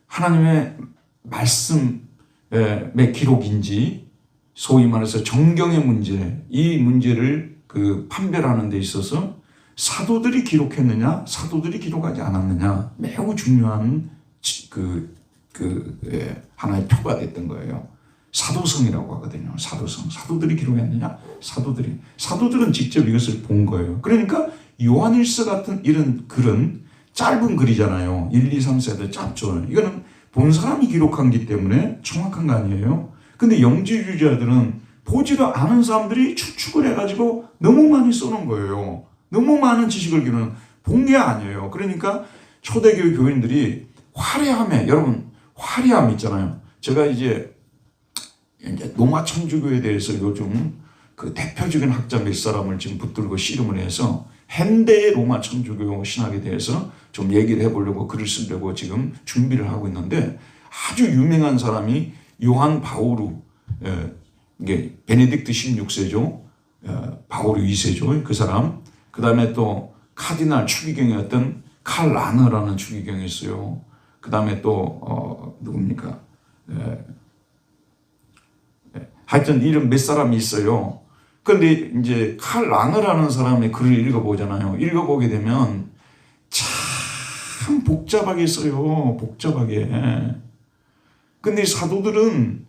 하나님의 말씀의 기록인지 소위 말해서 정경의 문제, 이 문제를 판별하는 데 있어서 사도들이 기록했느냐, 사도들이 기록하지 않았느냐, 매우 중요한 하나의 표가 됐던 거예요. 사도성이라고 하거든요. 사도들이 기록했느냐? 사도들은 직접 이것을 본 거예요. 그러니까 요한일서 같은 이런 글은 짧은 글이잖아요. 1, 2, 3세도 짧죠. 이거는 본 사람이 기록한 기 때문에 정확한 거 아니에요. 근데 영지주의자들은 보지도 않은 사람들이 추측을 해가지고 너무 많이 써놓은 거예요. 너무 많은 지식을 본 게 아니에요. 그러니까 초대교회 교인들이 여러분 화려함 있잖아요. 제가 이제 로마 천주교에 대해서 요즘 대표적인 학자 몇 사람을 지금 붙들고 씨름을 해서 현대의 로마 천주교 신학에 대해서 좀 얘기를 해보려고 글을 쓰려고 지금 준비를 하고 있는데, 아주 유명한 사람이 요한 바오루, 이게 베네딕트 16세죠. 바오루 2세죠. 그 사람. 그 다음에 또 카디날 추기경이었던 칼 라너라는 추기경이 있어요. 그 다음에 또 누굽니까? 하여튼 이런 몇 사람이 있어요. 그런데 이제 칼 라너라는 사람의 글을 읽어보잖아요. 읽어보게 되면 참 복잡하게 써요. 복잡하게. 근데 사도들은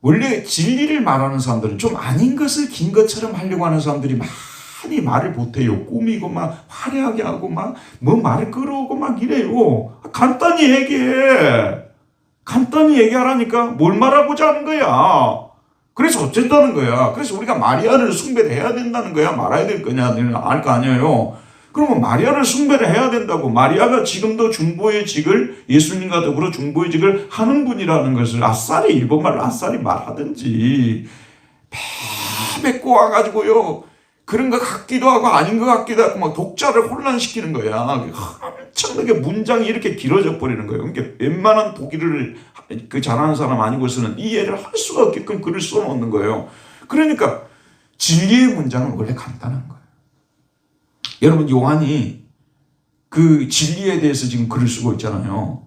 원래 진리를 말하는 사람들은 좀 아닌 것을 긴 것처럼 하려고 하는 사람들이 많이 말을 못해요. 꾸미고 막 화려하게 하고 막 뭐 말을 끌어오고 막 이래요. 간단히 얘기해. 간단히 얘기하라니까 뭘 말하고자 하는 거야. 그래서 어쨌다는 거야. 그래서 우리가 마리아를 숭배를 해야 된다는 거야. 말아야 될 거냐 알 거 아니에요. 그러면 마리아를 숭배를 해야 된다고. 마리아가 지금도 중보의 직을 예수님과 더불어 중보의 직을 하는 분이라는 것을 아싸리 일본말로 아싸리 말하든지 뱉고 와가지고요. 그런 것 같기도 하고 아닌 것 같기도 하고 막 독자를 혼란시키는 거야. 엄청나게 문장이 이렇게 길어져 버리는 거예요. 그러니까 웬만한 독일을 잘하는 사람 아니고서는 이해를 할 수가 없게끔 글을 써놓는 거예요. 그러니까 진리의 문장은 원래 간단한 거예요. 여러분 요한이 그 진리에 대해서 지금 글을 쓰고 있잖아요.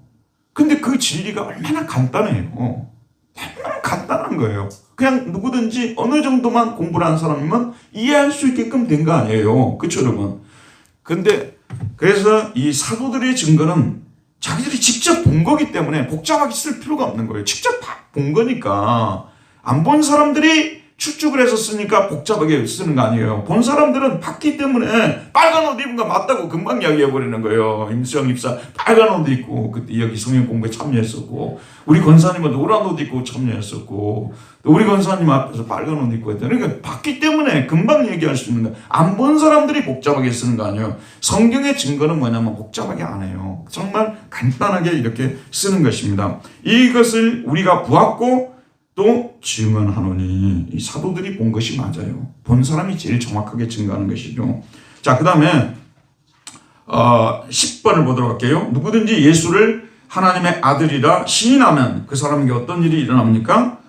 근데 그 진리가 얼마나 간단해요. 얼마나 간단한 거예요. 그냥 누구든지 어느 정도만 공부를 하는 사람이면 이해할 수 있게끔 된 거 아니에요. 그렇죠 여러분? 근데 그래서 이 사도들의 증거는 자기들이 직접 본 거기 때문에 복잡하게 쓸 필요가 없는 거예요. 직접 본 거니까. 안 본 사람들이 추측을 해서 쓰니까 복잡하게 쓰는 거 아니에요. 본 사람들은 봤기 때문에 빨간 옷 입은 거 맞다고 금방 이야기해버리는 거예요. 임수영 입사 빨간 옷 입고 그때 여기 성경 공부에 참여했었고 우리 권사님은 노란 옷 입고 참여했었고 또 우리 권사님 앞에서 빨간 옷 입고 했다. 그러니까 봤기 때문에 금방 얘기할 수 있는 거예요. 안 본 사람들이 복잡하게 쓰는 거 아니에요. 성경의 증거는 뭐냐면 복잡하게 안 해요. 정말 간단하게 이렇게 쓰는 것입니다. 이것을 우리가 보았고 또 증언하노니 이 사도들이 본 것이 맞아요. 본 사람이 제일 정확하게 증거하는 것이죠. 자, 그 다음에 10번을 보도록 할게요. 누구든지 예수를 하나님의 아들이라 시인하면 그 사람에게 어떤 일이 일어납니까?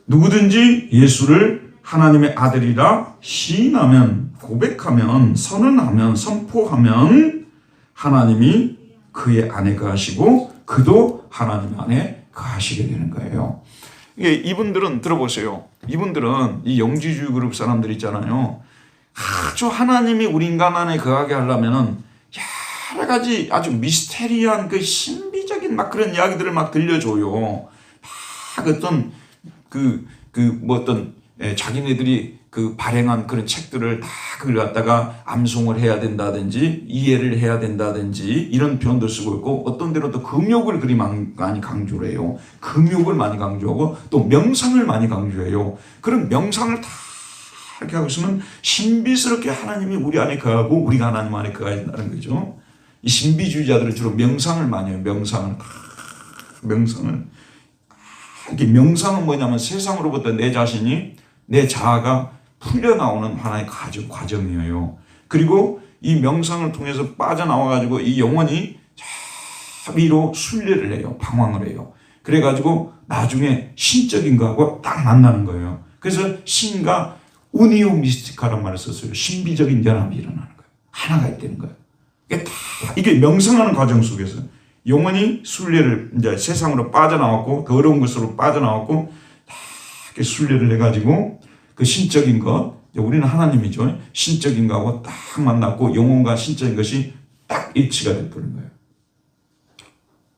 누구든지 예수를 하나님의 아들이라 시인하면 고백하면 선언하면 선포하면 하나님이 그의 안에 거하시고 그도 하나님 안에 거하시게 되는 거예요. 이분들은 들어보세요. 이분들은 이 영지주의 그룹 사람들 있잖아요. 아주 하나님이 우리 인간 안에 거하게 하려면은 여러 가지 아주 미스테리한 그 신비적인 막 그런 이야기들을 막 들려줘요. 막 어떤 어떤 자기네들이 그 발행한 그런 책들을 다 그걸 갖다가 암송을 해야 된다든지 이해를 해야 된다든지 이런 표현도 쓰고 있고 어떤 데로 또 금욕을 그리 많이 강조를 해요. 금욕을 많이 강조하고 또 명상을 많이 강조해요. 그런 명상을 다 이렇게 하고 있으면 신비스럽게 하나님이 우리 안에 거하고 우리가 하나님 안에 거해야 된다는 거죠. 이 신비주의자들은 주로 명상을 많이 해요. 명상을. 이게 명상은 뭐냐면 세상으로부터 내 자신이 내 자아가 풀려나오는 하나의 과정이에요. 그리고 이 명상을 통해서 빠져나와가지고 이 영혼이 저 위로 순례를 해요. 방황을 해요. 그래가지고 나중에 신적인 거하고 딱 만나는 거예요. 그래서 신과 우니오 미스티카라는 말을 썼어요. 신비적인 연합이 일어나는 거예요. 하나가 되는 거예요. 이게 명상하는 과정 속에서 영혼이 순례를 이제 세상으로 빠져나왔고 더러운 것으로 빠져나왔고 이렇게 순례를 해가지고 그 신적인 것, 우리는 하나님이죠. 신적인 거하고 딱 만났고 영혼과 신적인 것이 딱 일치가 되버린 거예요.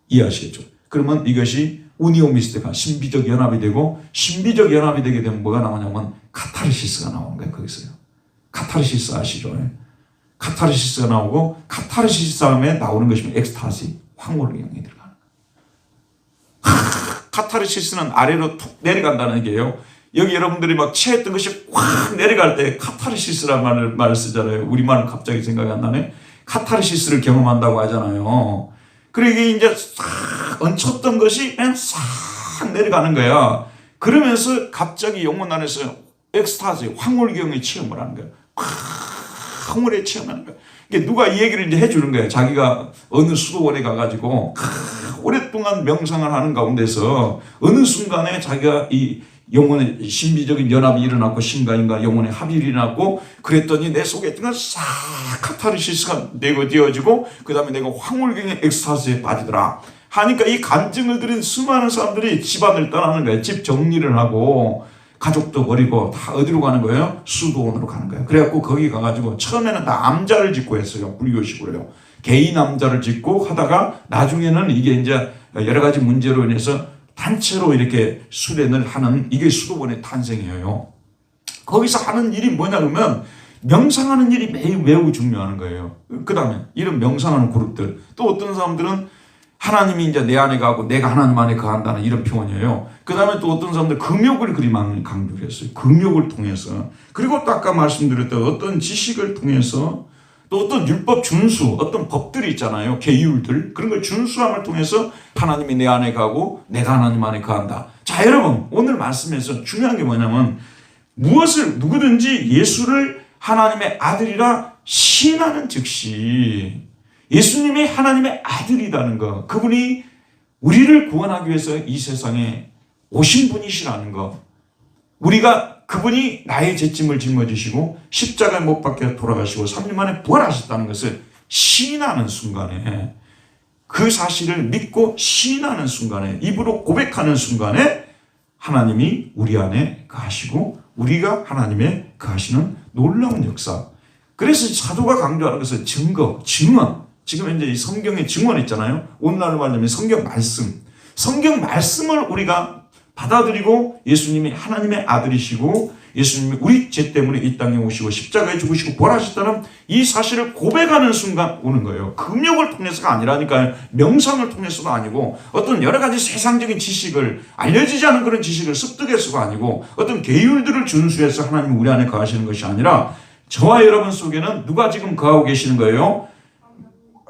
이해하시겠죠? 그러면 이것이 우니오미스트가 신비적 연합이 되고 신비적 연합이 되게 되면 뭐가 나오냐면 카타르시스가 나오는 거예요. 거기서요. 카타르시스 아시죠? 카타르시스가 나오고 카타르시스 다음에 나오는 것이 엑스타시, 황홀의 영이 들어가는 거예요. 카타르시스는 아래로 툭 내려간다는 얘기예요. 여기 여러분들이 막 체했던 것이 확 내려갈 때 카타르시스라는 말을 쓰잖아요. 우리말은 갑자기 생각이 안 나네. 카타르시스를 경험한다고 하잖아요. 그리고 이게 이제 싹 얹혔던 것이 그냥 싹 내려가는 거야. 그러면서 갑자기 영혼 안에서 엑스타지, 황홀경의 체험을 하는 거야. 황홀의 체험하는 거야. 이게 누가 이 얘기를 이제 해주는 거야. 자기가 어느 수도원에 가가지고 오랫동안 명상을 하는 가운데서 어느 순간에 자기가 이 영혼의 신비적인 연합이 일어났고 신과 인간 영혼의 합일이 일어났고 그랬더니 내 속에 있던 건 싹 카타르시스가 되어지고 그 다음에 내가 황홀경의 엑스타스에 빠지더라 하니까 이 간증을 들은 수많은 사람들이 집안을 떠나는 거예요. 집 정리를 하고 가족도 버리고 다 어디로 가는 거예요? 수도원으로 가는 거예요. 그래갖고 거기 가가지고 처음에는 다 암자를 짓고 했어요. 불교식으로요. 개인 암자를 짓고 하다가 나중에는 이게 이제 여러 가지 문제로 인해서 단체로 이렇게 수련을 하는 이게 수도원의 탄생이에요. 거기서 하는 일이 뭐냐 그러면 명상하는 일이 매우 중요한 거예요. 그 다음에 이런 명상하는 그룹들 또 어떤 사람들은 하나님이 이제 내 안에 가고 내가 하나님 안에 거한다는 이런 표현이에요. 그 다음에 또 어떤 사람들 금욕을 그리 많이 강조를 했어요. 금욕을 통해서. 그리고 또 아까 말씀드렸던 어떤 지식을 통해서 또 어떤 율법 준수, 어떤 법들이 있잖아요. 계율들. 그런 걸 준수함을 통해서 하나님이 내 안에 가고 내가 하나님 안에 거한다. 자, 여러분 오늘 말씀에서 중요한 게 뭐냐면 무엇을 누구든지 예수를 하나님의 아들이라 시인하는 즉시 예수님이 하나님의 아들이라는 것, 그분이 우리를 구원하기 위해서 이 세상에 오신 분이시라는 것, 우리가 그분이 나의 죄짐을 짊어지시고 십자가에 못 박혀 돌아가시고 3일 만에 부활하셨다는 것을 시인하는 순간에 그 사실을 믿고 시인하는 순간에 입으로 고백하는 순간에 하나님이 우리 안에 거하시고 우리가 하나님의 거하시는 놀라운 역사. 그래서 사도가 강조하는 것은 증거, 증언. 지금 현재 이 성경의 증언 있잖아요. 오늘날로 말하면 성경 말씀. 성경 말씀을 우리가 받아들이고 예수님이 하나님의 아들이시고 예수님이 우리 죄 때문에 이 땅에 오시고 십자가에 죽으시고 부활하셨다는 이 사실을 고백하는 순간 오는 거예요. 금욕을 통해서가 아니라니까요. 명상을 통해서도 아니고 어떤 여러 가지 세상적인 지식을 알려지지 않은 그런 지식을 습득해서가 아니고 어떤 계율들을 준수해서 하나님이 우리 안에 거하시는 것이 아니라 저와 여러분 속에는 누가 지금 거하고 계시는 거예요?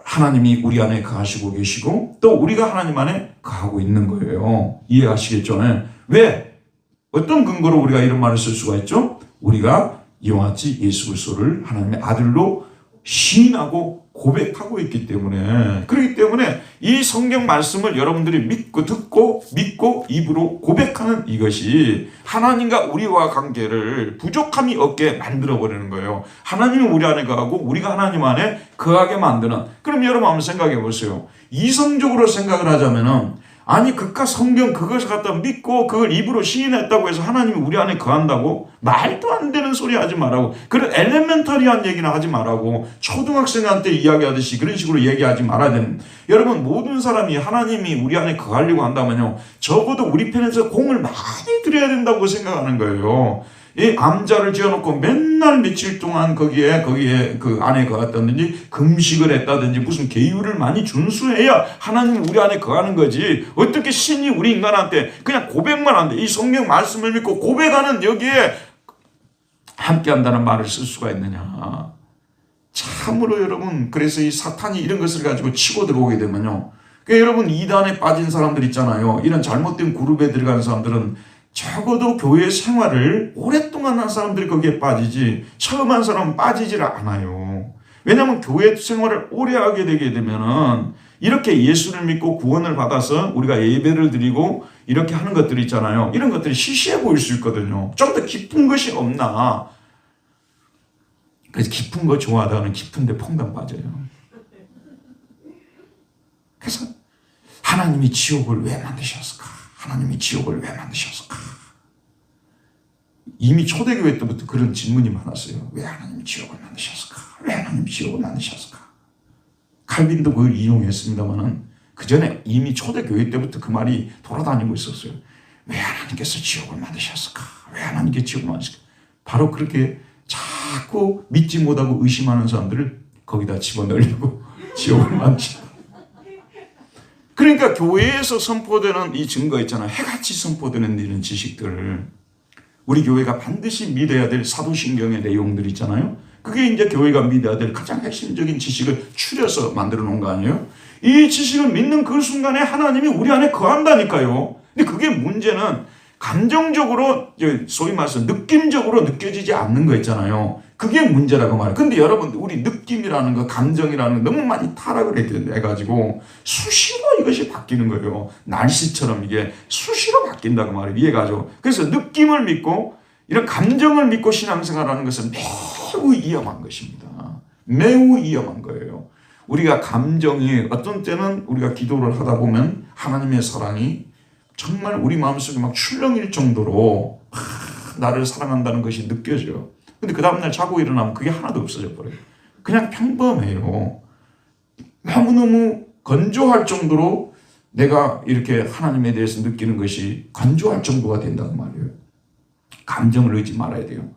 하나님이 우리 안에 거하시고 계시고 또 우리가 하나님 안에 거하고 있는 거예요. 이해하시겠죠? 왜? 어떤 근거로 우리가 이런 말을 쓸 수가 있죠? 우리가 이와 같이 예수 그리스도를 하나님의 아들로 시인하고 고백하고 있기 때문에 그렇기 때문에 이 성경 말씀을 여러분들이 믿고 듣고 믿고 입으로 고백하는 이것이 하나님과 우리와 관계를 부족함이 없게 만들어버리는 거예요. 하나님이 우리 안에 거하고 우리가 하나님 안에 거하게 만드는. 그럼 여러분 한번 생각해 보세요. 이성적으로 생각을 하자면은 아니 그깟 성경 그것을 갖다 믿고 그걸 입으로 시인했다고 해서 하나님이 우리 안에 거한다고? 말도 안 되는 소리 하지 말라고. 그런 엘레멘터리한 얘기나 하지 말라고. 초등학생한테 이야기하듯이 그런 식으로 얘기하지 말아야 되는. 여러분 모든 사람이 하나님이 우리 안에 거하려고 한다면요 적어도 우리 편에서 공을 많이 들여야 된다고 생각하는 거예요. 이 암자를 지어놓고 맨날 며칠 동안 거기에 그 안에 거했다든지 금식을 했다든지 무슨 계율을 많이 준수해야 하나님 우리 안에 거하는 거지. 어떻게 신이 우리 인간한테 그냥 고백만 한데 이 성경 말씀을 믿고 고백하는 여기에 함께한다는 말을 쓸 수가 있느냐. 참으로 여러분 그래서 이 사탄이 이런 것을 가지고 치고 들어오게 되면요. 그러니까 여러분 이단에 빠진 사람들 있잖아요. 이런 잘못된 그룹에 들어간 사람들은 적어도 교회 생활을 오랫동안 한 사람들이 거기에 빠지지 처음 한 사람은 빠지질 않아요. 왜냐하면 교회 생활을 오래 하게 되게 되면은 이렇게 예수를 믿고 구원을 받아서 우리가 예배를 드리고 이렇게 하는 것들이 있잖아요. 이런 것들이 시시해 보일 수 있거든요. 좀 더 깊은 것이 없나. 그래서 깊은 거 좋아하다가는 깊은데 퐁당 빠져요. 그래서 하나님이 지옥을 왜 만드셨을까? 하나님이 지옥을 왜 만드셨을까? 이미 초대교회 때부터 그런 질문이 많았어요. 왜 하나님이 지옥을 만드셨을까? 왜 하나님이 지옥을 만드셨을까? 칼빈도 그걸 이용했습니다만은 그 전에 이미 초대교회 때부터 그 말이 돌아다니고 있었어요. 왜 하나님께서 지옥을 만드셨을까? 왜 하나님께서 지옥을 만드셨을까? 바로 그렇게 자꾸 믿지 못하고 의심하는 사람들을 거기다 집어넣으려고 지옥을 만드셨다. 그러니까 교회에서 선포되는 이 증거 있잖아요. 해같이 선포되는 이런 지식들을 우리 교회가 반드시 믿어야 될 사도신경의 내용들 있잖아요. 그게 이제 교회가 믿어야 될 가장 핵심적인 지식을 추려서 만들어 놓은 거 아니에요? 이 지식을 믿는 그 순간에 하나님이 우리 안에 거한다니까요. 근데 그게 문제는 감정적으로 소위 말해서 느낌적으로 느껴지지 않는 거 있잖아요. 그게 문제라고 말해요. 근데 여러분, 우리 느낌이라는 거, 감정이라는 거 너무 많이 타락을 해가지고 수시로 이것이 바뀌는 거예요. 날씨처럼 이게 수시로 바뀐다고 말해요. 이해가죠? 그래서 느낌을 믿고 이런 감정을 믿고 신앙생활하는 것은 매우 위험한 것입니다. 매우 위험한 거예요. 우리가 감정이 어떤 때는 우리가 기도를 하다 보면 하나님의 사랑이 정말 우리 마음속에 막 출렁일 정도로 나를 사랑한다는 것이 느껴져요. 근데 그 다음날 자고 일어나면 그게 하나도 없어져 버려요. 그냥 평범해요. 너무너무 건조할 정도로 내가 이렇게 하나님에 대해서 느끼는 것이 건조할 정도가 된다고 말이에요. 감정을 넣지 말아야 돼요.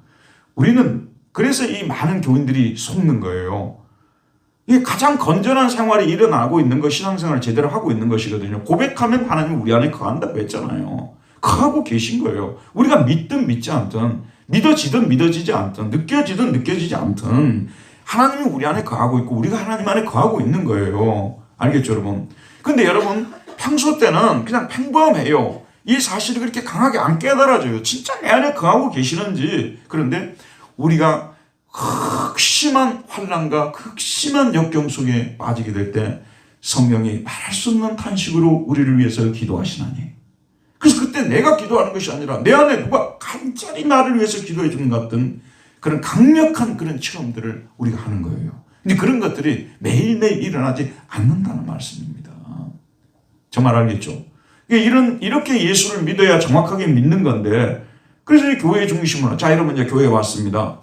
우리는 그래서 이 많은 교인들이 속는 거예요. 이게 가장 건전한 생활이 일어나고 있는 것, 신앙생활을 제대로 하고 있는 것이거든요. 고백하면 하나님 우리 안에 거한다고 했잖아요. 거하고 계신 거예요. 우리가 믿든 믿지 않든, 믿어지든 믿어지지 않든, 느껴지든 느껴지지 않든 하나님이 우리 안에 거하고 있고 우리가 하나님 안에 거하고 있는 거예요. 알겠죠, 여러분? 근데 여러분, 평소 때는 그냥 평범해요. 이 사실이 그렇게 강하게 안 깨달아져요. 진짜 내 안에 거하고 계시는지. 그런데 우리가 극심한 환난과 극심한 역경 속에 빠지게 될 때 성령이 말할 수 없는 탄식으로 우리를 위해서 기도하시나니. 그래서 그때 내가 기도하는 것이 아니라 내 안에 누가 간절히 나를 위해서 기도해 주는 것 같은 그런 강력한 그런 체험들을 우리가 하는 거예요. 근데 그런 것들이 매일매일 일어나지 않는다는 말씀입니다. 정말 알겠죠? 이렇게 예수를 믿어야 정확하게 믿는 건데, 그래서 이 교회의 중심으로, 자, 여러분 이제 교회에 왔습니다.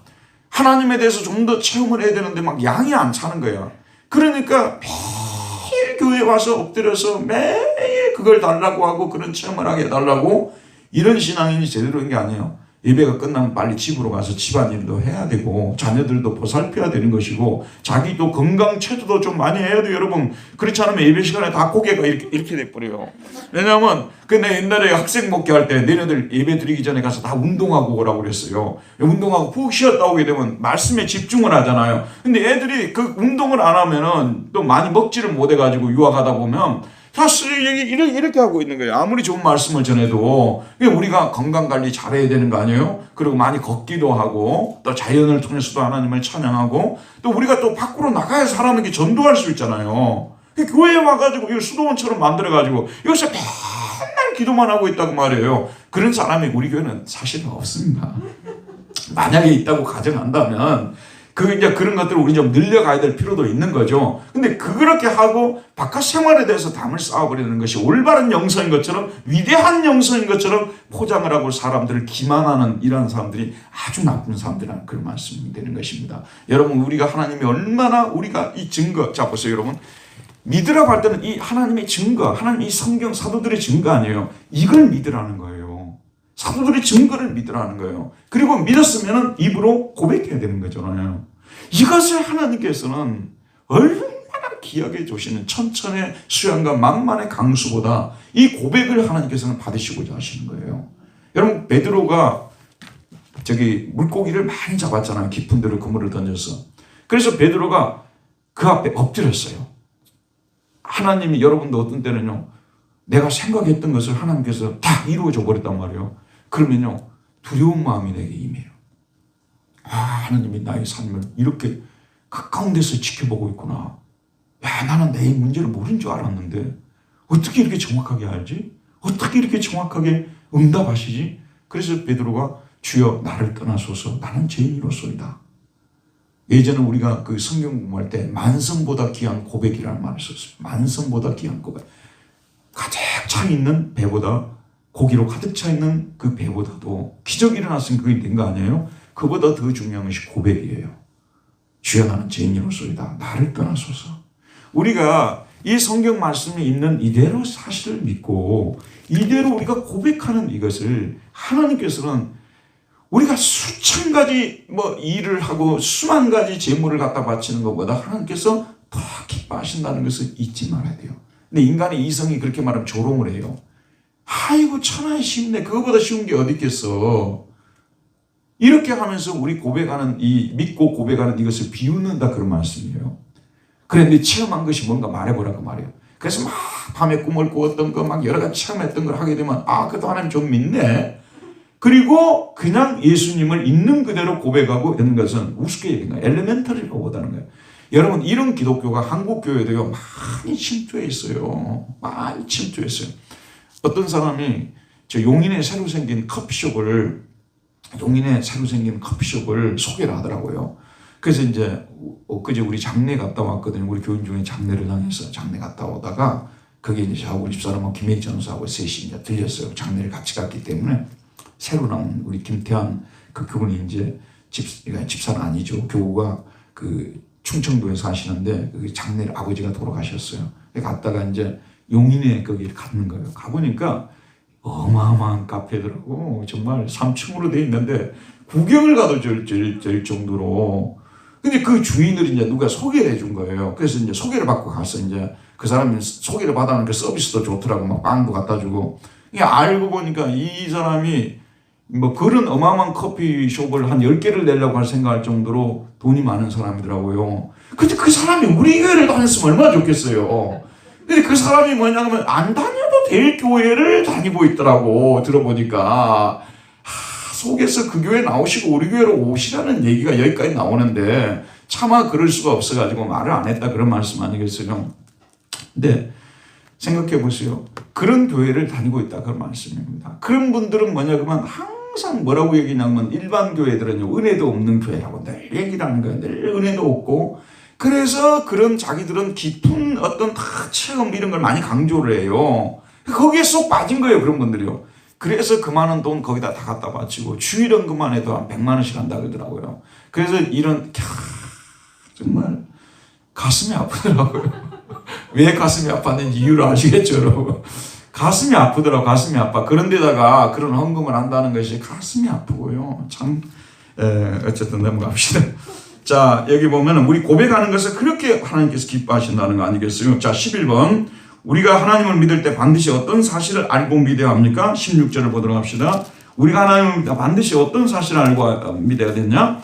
하나님에 대해서 좀 더 체험을 해야 되는데 막 양이 안 차는 거야. 그러니까 매일 교회에 와서 엎드려서 매일 그걸 달라고 하고 그런 체험을 하게 해달라고, 이런 신앙인이 제대로 된 게 아니에요. 예배가 끝나면 빨리 집으로 가서 집안일도 해야 되고 자녀들도 보살펴야 되는 것이고 자기도 건강 체조도 좀 많이 해야 돼요, 여러분. 그렇지 않으면 예배 시간에 다 고개가 이렇게 돼버려요. 왜냐하면 내 옛날에 학생 목회할 때 너네들 예배 드리기 전에 가서 다 운동하고 오라고 그랬어요. 운동하고 푹 쉬었다 오게 되면 말씀에 집중을 하잖아요. 근데 애들이 그 운동을 안 하면은 또 많이 먹지를 못해가지고 유학하다 보면 사실 이렇게 하고 있는 거예요. 아무리 좋은 말씀을 전해도. 우리가 건강관리 잘해야 되는 거 아니에요? 그리고 많이 걷기도 하고 또 자연을 통해서도 하나님을 찬양하고 또 우리가 또 밖으로 나가야 사람에게 전도할 수 있잖아요. 교회에 와가지고 이걸 수도원처럼 만들어가지고 이것을 맨날 기도만 하고 있다고 말이에요. 그런 사람이 우리 교회는 사실은 없습니다. 만약에 있다고 가정한다면 이제 그런 것들을 우리 좀 늘려가야 될 필요도 있는 거죠. 근데 그렇게 하고 바깥 생활에 대해서 담을 쌓아버리는 것이 올바른 영성인 것처럼, 위대한 영성인 것처럼 포장을 하고 사람들을 기만하는 이런 사람들이 아주 나쁜 사람들이라는 그런 말씀이 되는 것입니다. 여러분, 우리가 하나님이 얼마나 우리가 이 증거, 자 보세요 여러분. 믿으라고 할 때는 이 하나님의 증거, 하나님 이 성경 사도들의 증거 아니에요. 이걸 믿으라는 거예요. 사도들의 증거를 믿으라는 거예요. 그리고 믿었으면 입으로 고백해야 되는 거잖아요. 이것을 하나님께서는 얼마나 귀하게 주시는 천천의 수양과 만만의 강수보다 이 고백을 하나님께서는 받으시고자 하시는 거예요. 여러분, 베드로가 물고기를 많이 잡았잖아요. 깊은 데로 그물을 던져서. 그래서 베드로가 그 앞에 엎드렸어요. 하나님이, 여러분도 어떤 때는요, 내가 생각했던 것을 하나님께서 다 이루어져 버렸단 말이에요. 그러면요, 두려운 마음이 내게 임해요. 아, 하나님이 나의 삶을 이렇게 가까운 데서 지켜보고 있구나. 야, 나는 내 문제를 모르는 줄 알았는데 어떻게 이렇게 정확하게 알지? 어떻게 이렇게 정확하게 응답하시지? 그래서 베드로가 주여 나를 떠나소서, 나는 죄인이로소이다. 예전에 우리가 그 성경 공부할 때 만성보다 귀한 고백이라는 말을 썼어요. 만성보다 귀한 고백. 가득 차 있는 배보다, 고기로 가득 차 있는 그 배보다도 기적이 일어났으면 그게 된 거 아니에요? 그보다 더 중요한 것이 고백이에요. 주여 나는 죄인이로소이다. 나를 떠나소서. 우리가 이 성경 말씀이 있는 이대로 사실을 믿고 이대로 우리가 고백하는 이것을 하나님께서는 우리가 수천 가지 일을 하고 수만 가지 재물을 갖다 바치는 것보다 하나님께서 더 기뻐하신다는 것을 잊지 말아야 돼요. 근데 인간의 이성이 그렇게 말하면 조롱을 해요. 아이고 천하에 쉽네. 그거보다 쉬운 게 어디 있겠어. 이렇게 하면서 우리 고백하는 믿고 고백하는 이것을 비웃는다, 그런 말씀이에요. 그런데 체험한 것이 뭔가 말해보라고 말이에요. 그래서 밤에 꿈을 꾸었던 거 여러 가지 체험했던 걸 하게 되면 그래도 하나님 좀 믿네. 그리고 그냥 예수님을 있는 그대로 고백하고 이런 것은 우습게 여긴 거예요. 엘레멘터리라고 보다는 거예요. 여러분, 이런 기독교가 한국 교회도요 많이 침투해 있어요. 많이 침투했어요. 어떤 사람이 저 용인에 새로 생긴 커피숍을 소개를 하더라고요. 그래서 이제 엊그제 우리 장례 갔다 왔거든요. 우리 교인 중에 장례를 당해서 장례 갔다 오다가 거기 이제 저하고 우리 집사람하고 김혜희 전사하고 셋이 이제 들렸어요. 장례를 같이 갔기 때문에 새로 나온 우리 김태환 그 그분이 이제 집사는 아니죠. 교우가 그 충청도에 사시는데 그 장례를 아버지가 돌아가셨어요. 갔다가 이제 용인에 거기를 갔는 거예요. 가보니까 어마어마한 카페더라고. 정말 3층으로 돼 있는데 구경을 가도 될 정도로. 근데 그 주인을 이제 누가 소개를 해준 거예요. 그래서 이제 소개를 받고 가서 이제 그 사람이 소개를 받아놓은 그 서비스도 좋더라고. 막 빵도 갖다 주고. 알고 보니까 이 사람이 뭐 그런 어마어마한 커피숍을 한 10개를 내려고 할 생각할 정도로 돈이 많은 사람이더라고요. 근데 그 사람이 우리 교회를 다녔으면 얼마나 좋겠어요. 근데 그 사람이 뭐냐면 안 다녀도 될 교회를 다니고 있더라고. 들어보니까 속에서 그 교회 나오시고 우리 교회로 오시라는 얘기가 여기까지 나오는데 차마 그럴 수가 없어가지고 말을 안 했다 그런 말씀 아니겠어요. 근데 생각해 보세요. 그런 교회를 다니고 있다 그런 말씀입니다. 그런 분들은 뭐냐면 항상 뭐라고 얘기냐면 일반 교회들은요 은혜도 없는 교회라고 늘 얘기를 하는 거예요. 늘 은혜도 없고. 그래서 그런 자기들은 깊은 어떤 체험 이런 걸 많이 강조를 해요. 거기에 쏙 빠진 거예요. 그런 분들이요. 그래서 그 많은 돈 거기다 다 갖다 바치고 주일원금만 해도 한 100만 원씩 한다 그러더라고요. 그래서 이런 정말 가슴이 아프더라고요. 왜 가슴이 아팠는지 이유를 아시겠죠, 여러분? 가슴이 아프더라고. 가슴이 아파. 그런데다가 그런 헌금을 한다는 것이 가슴이 아프고요. 참 어쨌든 넘어갑시다. 자, 여기 보면 우리 고백하는 것을 그렇게 하나님께서 기뻐하신다는 거 아니겠어요? 자, 11번. 우리가 하나님을 믿을 때 반드시 어떤 사실을 알고 믿어야 합니까? 16절을 보도록 합시다. 우리가 하나님을 믿을 때 반드시 어떤 사실을 알고 믿어야 되냐?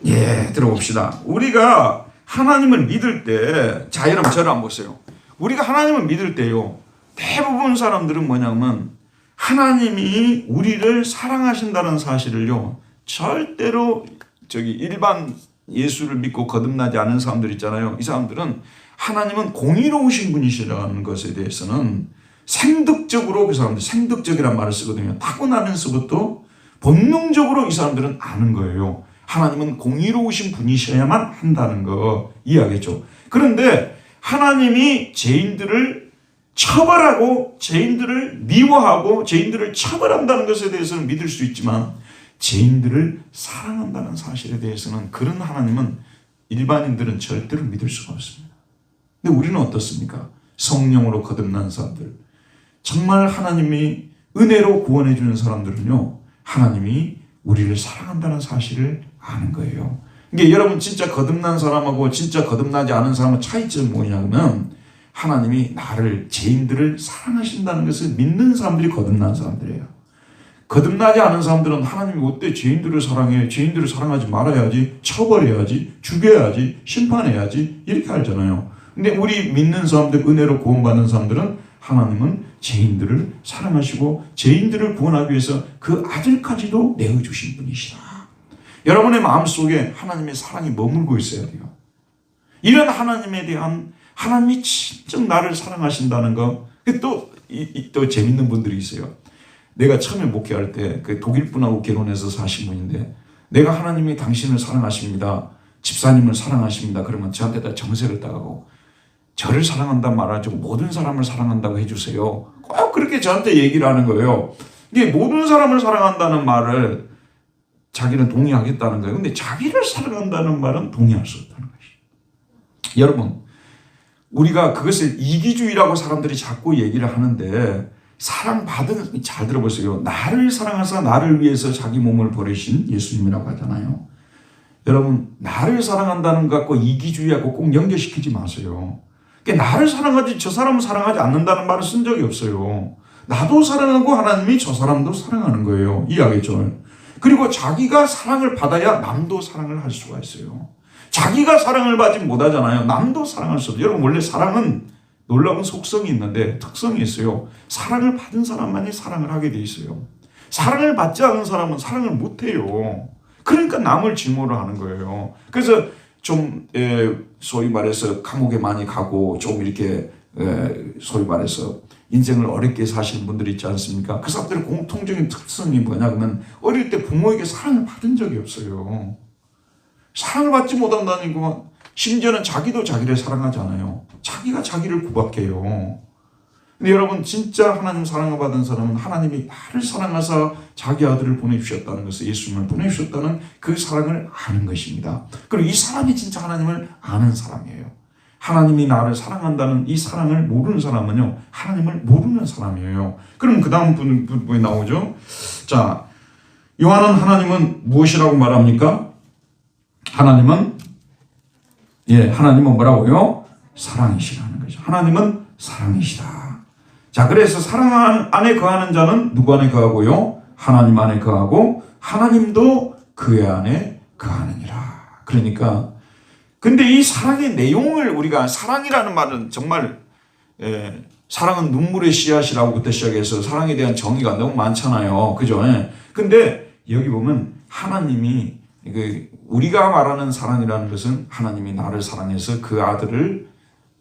예, 들어봅시다. 우리가 하나님을 믿을 때, 자, 여러분 저를 한번 보세요. 우리가 하나님을 믿을 때요, 대부분 사람들은 뭐냐면 하나님이 우리를 사랑하신다는 사실을요, 절대로 일반 예수를 믿고 거듭나지 않은 사람들 있잖아요. 이 사람들은 하나님은 공의로우신 분이시라는 것에 대해서는 생득적으로, 그 사람들 생득적이란 말을 쓰거든요. 타고나면서부터 본능적으로 이 사람들은 아는 거예요. 하나님은 공의로우신 분이셔야만 한다는 거 이해하겠죠. 그런데 하나님이 죄인들을 처벌하고 죄인들을 미워하고 죄인들을 처벌한다는 것에 대해서는 믿을 수 있지만 죄인들을 사랑한다는 사실에 대해서는 그런 하나님은 일반인들은 절대로 믿을 수가 없습니다. 근데 우리는 어떻습니까? 성령으로 거듭난 사람들, 정말 하나님이 은혜로 구원해 주는 사람들은요, 하나님이 우리를 사랑한다는 사실을 아는 거예요. 이게 여러분 진짜 거듭난 사람하고 진짜 거듭나지 않은 사람의 차이점이 뭐냐면 하나님이 나를, 죄인들을 사랑하신다는 것을 믿는 사람들이 거듭난 사람들이에요. 거듭나지 않은 사람들은 하나님이 어때 죄인들을 사랑해, 죄인들을 사랑하지 말아야지, 처벌해야지, 죽여야지, 심판해야지 이렇게 하잖아요. 근데 우리 믿는 사람들, 은혜로 구원받는 사람들은 하나님은 죄인들을 사랑하시고 죄인들을 구원하기 위해서 그 아들까지도 내어주신 분이시다. 여러분의 마음속에 하나님의 사랑이 머물고 있어야 돼요. 이런 하나님에 대한, 하나님이 진짜 나를 사랑하신다는 거. 또 재밌는 분들이 있어요. 내가 처음에 목회할 때 그 독일 분하고 결혼해서 사신 분인데, 내가 하나님이 당신을 사랑하십니다, 집사님을 사랑하십니다, 그러면 저한테다 정색을 따가고 저를 사랑한단 말하지 모든 사람을 사랑한다고 해주세요. 꼭 그렇게 저한테 얘기를 하는 거예요. 이게 모든 사람을 사랑한다는 말을 자기는 동의하겠다는 거예요. 근데 자기를 사랑한다는 말은 동의할 수 없다는 것이죠. 여러분, 우리가 그것을 이기주의라고 사람들이 자꾸 얘기를 하는데, 사랑받은, 잘 들어보세요. 나를 사랑하사 나를 위해서 자기 몸을 버리신 예수님이라고 하잖아요. 여러분, 나를 사랑한다는 것 갖고 이기주의하고 꼭 연결시키지 마세요. 그러니까 나를 사랑하지 저 사람을 사랑하지 않는다는 말을 쓴 적이 없어요. 나도 사랑하고 하나님이 저 사람도 사랑하는 거예요. 이해하겠죠? 그리고 자기가 사랑을 받아야 남도 사랑을 할 수가 있어요. 자기가 사랑을 받지 못하잖아요. 남도 사랑할 수 없어요. 여러분, 원래 사랑은 놀라운 속성이 있는데 특성이 있어요. 사랑을 받은 사람만이 사랑을 하게 돼 있어요. 사랑을 받지 않은 사람은 사랑을 못해요. 그러니까 남을 증오를 하는 거예요. 그래서 좀 소위 말해서 감옥에 많이 가고 좀 이렇게 소위 말해서 인생을 어렵게 사시는 분들이 있지 않습니까? 그 사람들의 공통적인 특성이 뭐냐 그러면 어릴 때 부모에게 사랑을 받은 적이 없어요. 사랑을 받지 못한다는 건 심지어는 자기도 자기를 사랑하지 않아요. 자기가 자기를 구박해요. 근데 여러분 진짜 하나님 사랑을 받은 사람은 하나님이 나를 사랑하사 자기 아들을 보내주셨다는 것을 예수님을 보내주셨다는 그 사랑을 아는 것입니다. 그리고 이 사람이 진짜 하나님을 아는 사람이에요. 하나님이 나를 사랑한다는 이 사랑을 모르는 사람은요 하나님을 모르는 사람이에요. 그럼 그 다음 부분이 나오죠. 자, 요한은 하나님은 무엇이라고 말합니까? 하나님은 뭐라고요? 사랑이시라는 거죠. 하나님은 사랑이시다. 자, 그래서 사랑 안에 거하는 자는 누구 안에 거하고요? 하나님 안에 거하고 하나님도 그의 안에 거하느니라. 그러니까 근데 이 사랑의 내용을 우리가 사랑이라는 말은 정말 사랑은 눈물의 씨앗이라고부터 시작해서 사랑에 대한 정의가 너무 많잖아요. 그죠? 근데 여기 보면 하나님이 우리가 말하는 사랑이라는 것은 하나님이 나를 사랑해서 그 아들을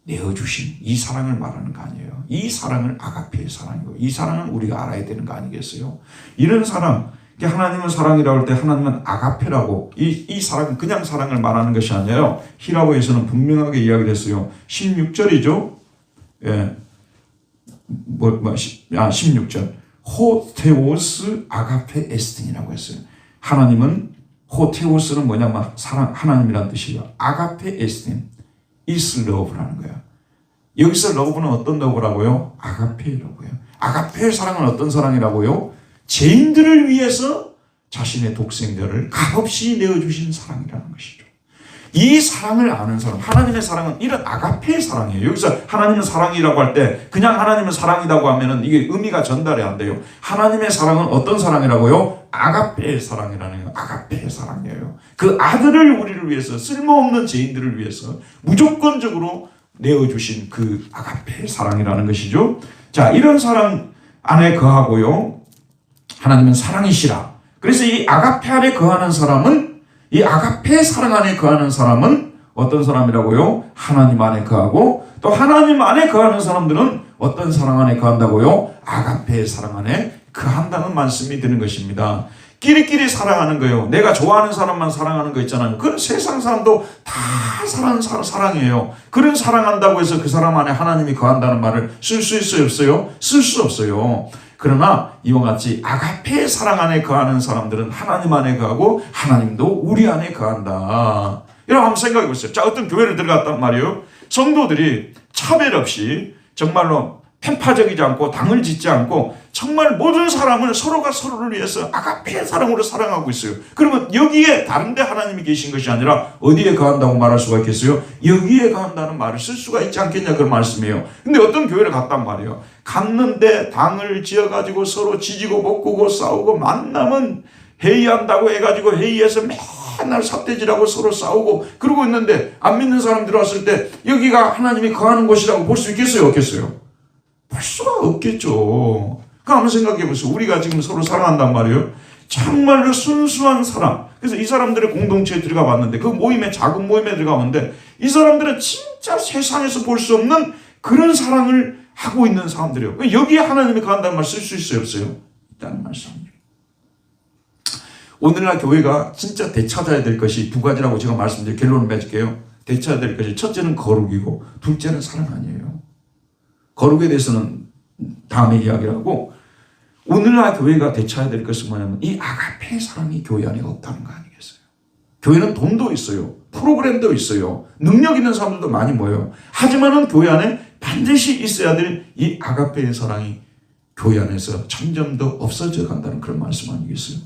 내어주신 이 사랑을 말하는 거 아니에요. 이 사랑을 아가페의 사랑이고 이 사랑은 우리가 알아야 되는 거 아니겠어요? 이런 사랑, 하나님은 사랑이라고 할 때 하나님은 아가페라고 이 사랑은 그냥 사랑을 말하는 것이 아니에요. 히라보에서는 분명하게 이야기를 했어요. 16절이죠. 16절. 호테오스 아가페 에스틴이라고 했어요. 하나님은 호테오스는 뭐냐면 사랑, 하나님이라는 뜻이에요. 아가페 에스틴, is love라는 거야. 여기서 love는 어떤 love라고요? 아가페라고요. 아가페의 사랑은 어떤 사랑이라고요? 죄인들을 위해서 자신의 독생자를 값없이 내어주신 사랑이라는 것이죠. 이 사랑을 아는 사람, 하나님의 사랑은 이런 아가페의 사랑이에요. 여기서 하나님은 사랑이라고 할 때 그냥 하나님은 사랑이라고 하면은 이게 의미가 전달이 안 돼요. 하나님의 사랑은 어떤 사랑이라고요? 아가페의 사랑이라는 거예요. 아가페의 사랑이에요. 그 아들을 우리를 위해서 쓸모없는 죄인들을 위해서 무조건적으로 내어주신 그 아가페의 사랑이라는 것이죠. 자, 이런 사랑 안에 거하고요. 하나님은 사랑이시라. 그래서 이 아가페 안에 거하는 사람은 이 아가페 사랑 안에 거하는 사람은 어떤 사람이라고요? 하나님 안에 거하고 또 하나님 안에 거하는 사람들은 어떤 사랑 안에 거한다고요? 아가페의 사랑 안에 거한다는 말씀이 되는 것입니다. 끼리끼리 사랑하는 거예요. 내가 좋아하는 사람만 사랑하는 거 있잖아요. 그런 세상 사람도 다 사랑이에요. 그런 사랑한다고 해서 그 사람 안에 하나님이 거한다는 말을 쓸 수 있어요? 없어요? 쓸 수 없어요. 그러나 이와 같이 아가페의 사랑 안에 거하는 사람들은 하나님 안에 거하고 하나님도 우리 안에 거한다. 여러분 한번 생각해 보세요. 자, 어떤 교회를 들어갔단 말이에요. 성도들이 차별 없이 정말로 편파적이지 않고 당을 짓지 않고 정말 모든 사람을 서로가 서로를 위해서 아가페의 사랑으로 사랑하고 있어요. 그러면 여기에 다른 데 하나님이 계신 것이 아니라 어디에 거한다고 말할 수가 있겠어요? 여기에 거한다는 말을 쓸 수가 있지 않겠냐 그런 말씀이에요. 근데 어떤 교회를 갔단 말이에요. 갔는데 당을 지어가지고 서로 지지고 볶고 싸우고 만나면 회의한다고 해가지고 회의에서 맨날 삿대질하고 서로 싸우고 그러고 있는데 안 믿는 사람들이 왔을 때 여기가 하나님이 거하는 곳이라고 볼 수 있겠어요? 없겠어요? 볼 수가 없겠죠. 그럼 한번 생각해 보세요. 우리가 지금 서로 사랑한단 말이에요. 정말로 순수한 사랑. 그래서 이 사람들의 공동체에 들어가 봤는데 그 모임에 작은 모임에 들어가 봤는데 이 사람들은 진짜 세상에서 볼 수 없는 그런 사랑을 하고 있는 사람들이에요. 여기에 하나님이 거한다는 말 쓸 수 있어요? 없어요? 있다는 말씀입니다. 오늘날 교회가 진짜 되찾아야 될 것이 두 가지라고 제가 말씀드려 결론을 맺을게요. 되찾아야 될 것이 첫째는 거룩이고 둘째는 사랑 아니에요. 거룩에 대해서는 다음에 이야기를 하고 오늘날 교회가 되찾아야 될 것은 뭐냐면 이 아가페의 사랑이 교회 안에 없다는 거 아니겠어요? 교회는 돈도 있어요. 프로그램도 있어요. 능력 있는 사람들도 많이 모여요. 하지만은 교회 안에 반드시 있어야 될 이 아가페의 사랑이 교회 안에서 점점 더 없어져 간다는 그런 말씀 아니겠어요?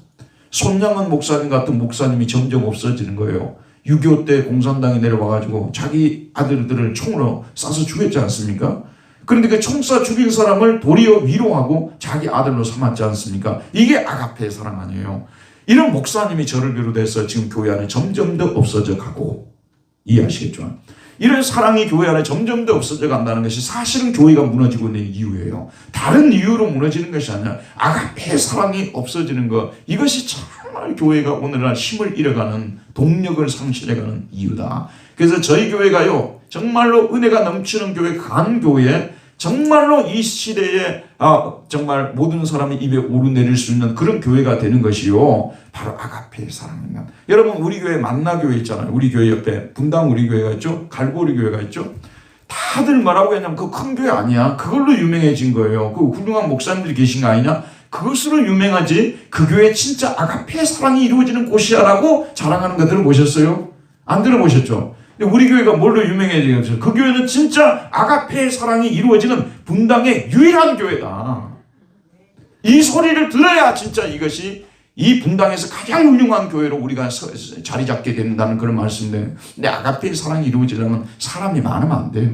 손양은 목사님 같은 목사님이 점점 없어지는 거예요. 6.25 때 공산당이 내려와가지고 자기 아들들을 총으로 쏴서 죽였지 않습니까? 그런데 그 총 쏴 죽인 사람을 도리어 위로하고 자기 아들로 삼았지 않습니까? 이게 아가페의 사랑 아니에요. 이런 목사님이 저를 비롯해서 지금 교회 안에 점점 더 없어져 가고 이해하시겠죠? 이런 사랑이 교회 안에 점점 더 없어져 간다는 것이 사실은 교회가 무너지고 있는 이유예요. 다른 이유로 무너지는 것이 아니라 아가페 사랑이 없어지는 것, 이것이 정말 교회가 오늘날 힘을 잃어가는, 동력을 상실해가는 이유다. 그래서 저희 교회가요, 정말로 은혜가 넘치는 교회, 강한 교회, 정말로 이 시대에 정말 모든 사람이 입에 오르내릴 수 있는 그런 교회가 되는 것이요, 바로 아가페의 사랑입니다. 여러분, 우리 교회 만나교회 있잖아요. 우리 교회 옆에 분당 우리 교회가 있죠. 갈보리 교회가 있죠. 다들 뭐라고 했냐면 그 큰 교회 아니야, 그걸로 유명해진 거예요. 그 훌륭한 목사님들이 계신 거 아니냐, 그것으로 유명하지 그 교회 진짜 아가페의 사랑이 이루어지는 곳이야 라고 자랑하는 거 들어보셨어요? 안 들어보셨죠? 우리 교회가 뭘로 유명해지겠어요? 그 교회는 진짜 아가페의 사랑이 이루어지는 분당의 유일한 교회다. 이 소리를 들어야 진짜 이것이 이 분당에서 가장 훌륭한 교회로 우리가 자리 잡게 된다는 그런 말씀인데, 근데 아가페의 사랑이 이루어지려면 사람이 많으면 안 돼요.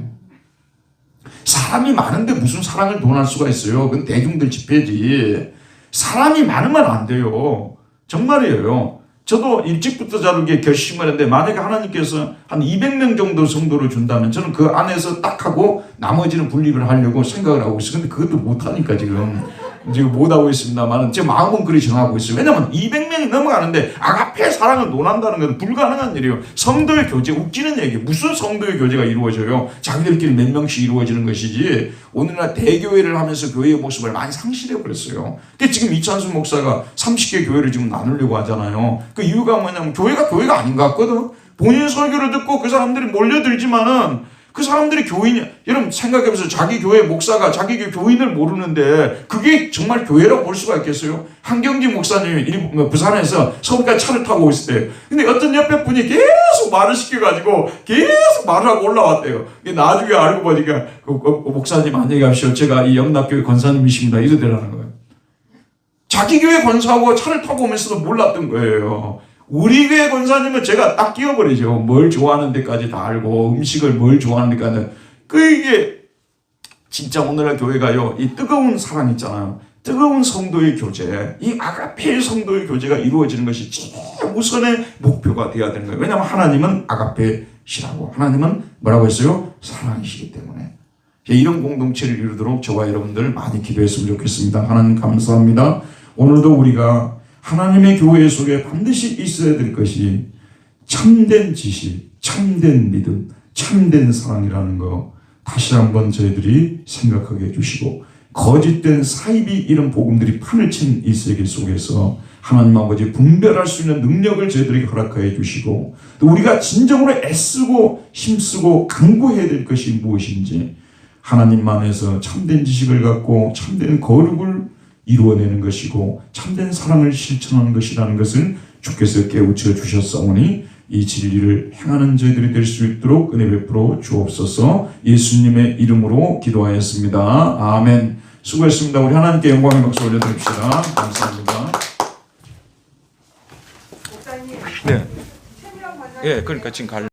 사람이 많은데 무슨 사랑을 논할 수가 있어요? 그건 대중들 집회지. 사람이 많으면 안 돼요. 정말이에요. 저도 일찍부터 자르게 결심을 했는데, 만약에 하나님께서 한 200명 정도 성도를 준다면 저는 그 안에서 딱 하고 나머지는 분립을 하려고 생각을 하고 있어요. 근데 그것도 못하니까 지금 못하고 있습니다만 제 마음은 그리 정하고 있어요. 왜냐하면 200명이 넘어가는데 아가페 사랑을 논한다는 건 불가능한 일이에요. 성도의 교제, 웃기는 얘기. 무슨 성도의 교제가 이루어져요? 자기들끼리 몇 명씩 이루어지는 것이지. 오늘날 대교회를 하면서 교회의 모습을 많이 상실해버렸어요. 근데 지금 이찬수 목사가 30개 교회를 지금 나누려고 하잖아요. 그 이유가 뭐냐면 교회가 아닌 것 같거든. 본인 설교를 듣고 그 사람들이 몰려들지만은 그 사람들이 교인이, 여러분 생각해보세요. 자기 교회 목사가 자기 교회 교인을 모르는데 그게 정말 교회라고 볼 수가 있겠어요? 한경진 목사님이 부산에서 서울까지 차를 타고 있을 때, 근데 어떤 옆에 분이 계속 말을 시켜가지고 계속 말을 하고 올라왔대요. 나중에 알고 보니까 목사님 안녕히 가십시오, 제가 이 영락교회 권사님이십니다, 이러더라는 거예요. 자기 교회 권사하고 차를 타고 오면서도 몰랐던 거예요. 우리 교회 권사님은 제가 딱 끼워버리죠. 뭘 좋아하는 데까지 다 알고, 음식을 뭘 좋아하는 데까지. 이게 진짜 오늘날 교회가요, 이 뜨거운 사랑 있잖아요. 뜨거운 성도의 교제, 이 아가페의 성도의 교제가 이루어지는 것이 제일 우선의 목표가 되어야 되는 거예요. 왜냐하면 하나님은 아가페시라고, 하나님은 뭐라고 했어요? 사랑이시기 때문에. 이런 공동체를 이루도록 저와 여러분들 많이 기도했으면 좋겠습니다. 하나님 감사합니다. 오늘도 우리가 하나님의 교회 속에 반드시 있어야 될 것이 참된 지식, 참된 믿음, 참된 사랑이라는 거 다시 한번 저희들이 생각하게 해주시고, 거짓된 사이비 이런 복음들이 판을 친 이 세계 속에서 하나님 아버지 분별할 수 있는 능력을 저희들에게 허락하여 주시고, 또 우리가 진정으로 애쓰고 힘쓰고 강구해야 될 것이 무엇인지, 하나님만에서 참된 지식을 갖고 참된 거룩을 이루어내는 것이고 참된 사랑을 실천하는 것이라는 것을 주께서 깨우쳐 주셨사오니 이 진리를 행하는 저희들이 될 수 있도록 은혜 베풀어 주옵소서. 예수님의 이름으로 기도하였습니다. 아멘. 수고했습니다. 우리 하나님께 영광의 박수 올려드립시다. 감사합니다. 목사님. 네. 최미영 관장님. 예, 그러니까 지금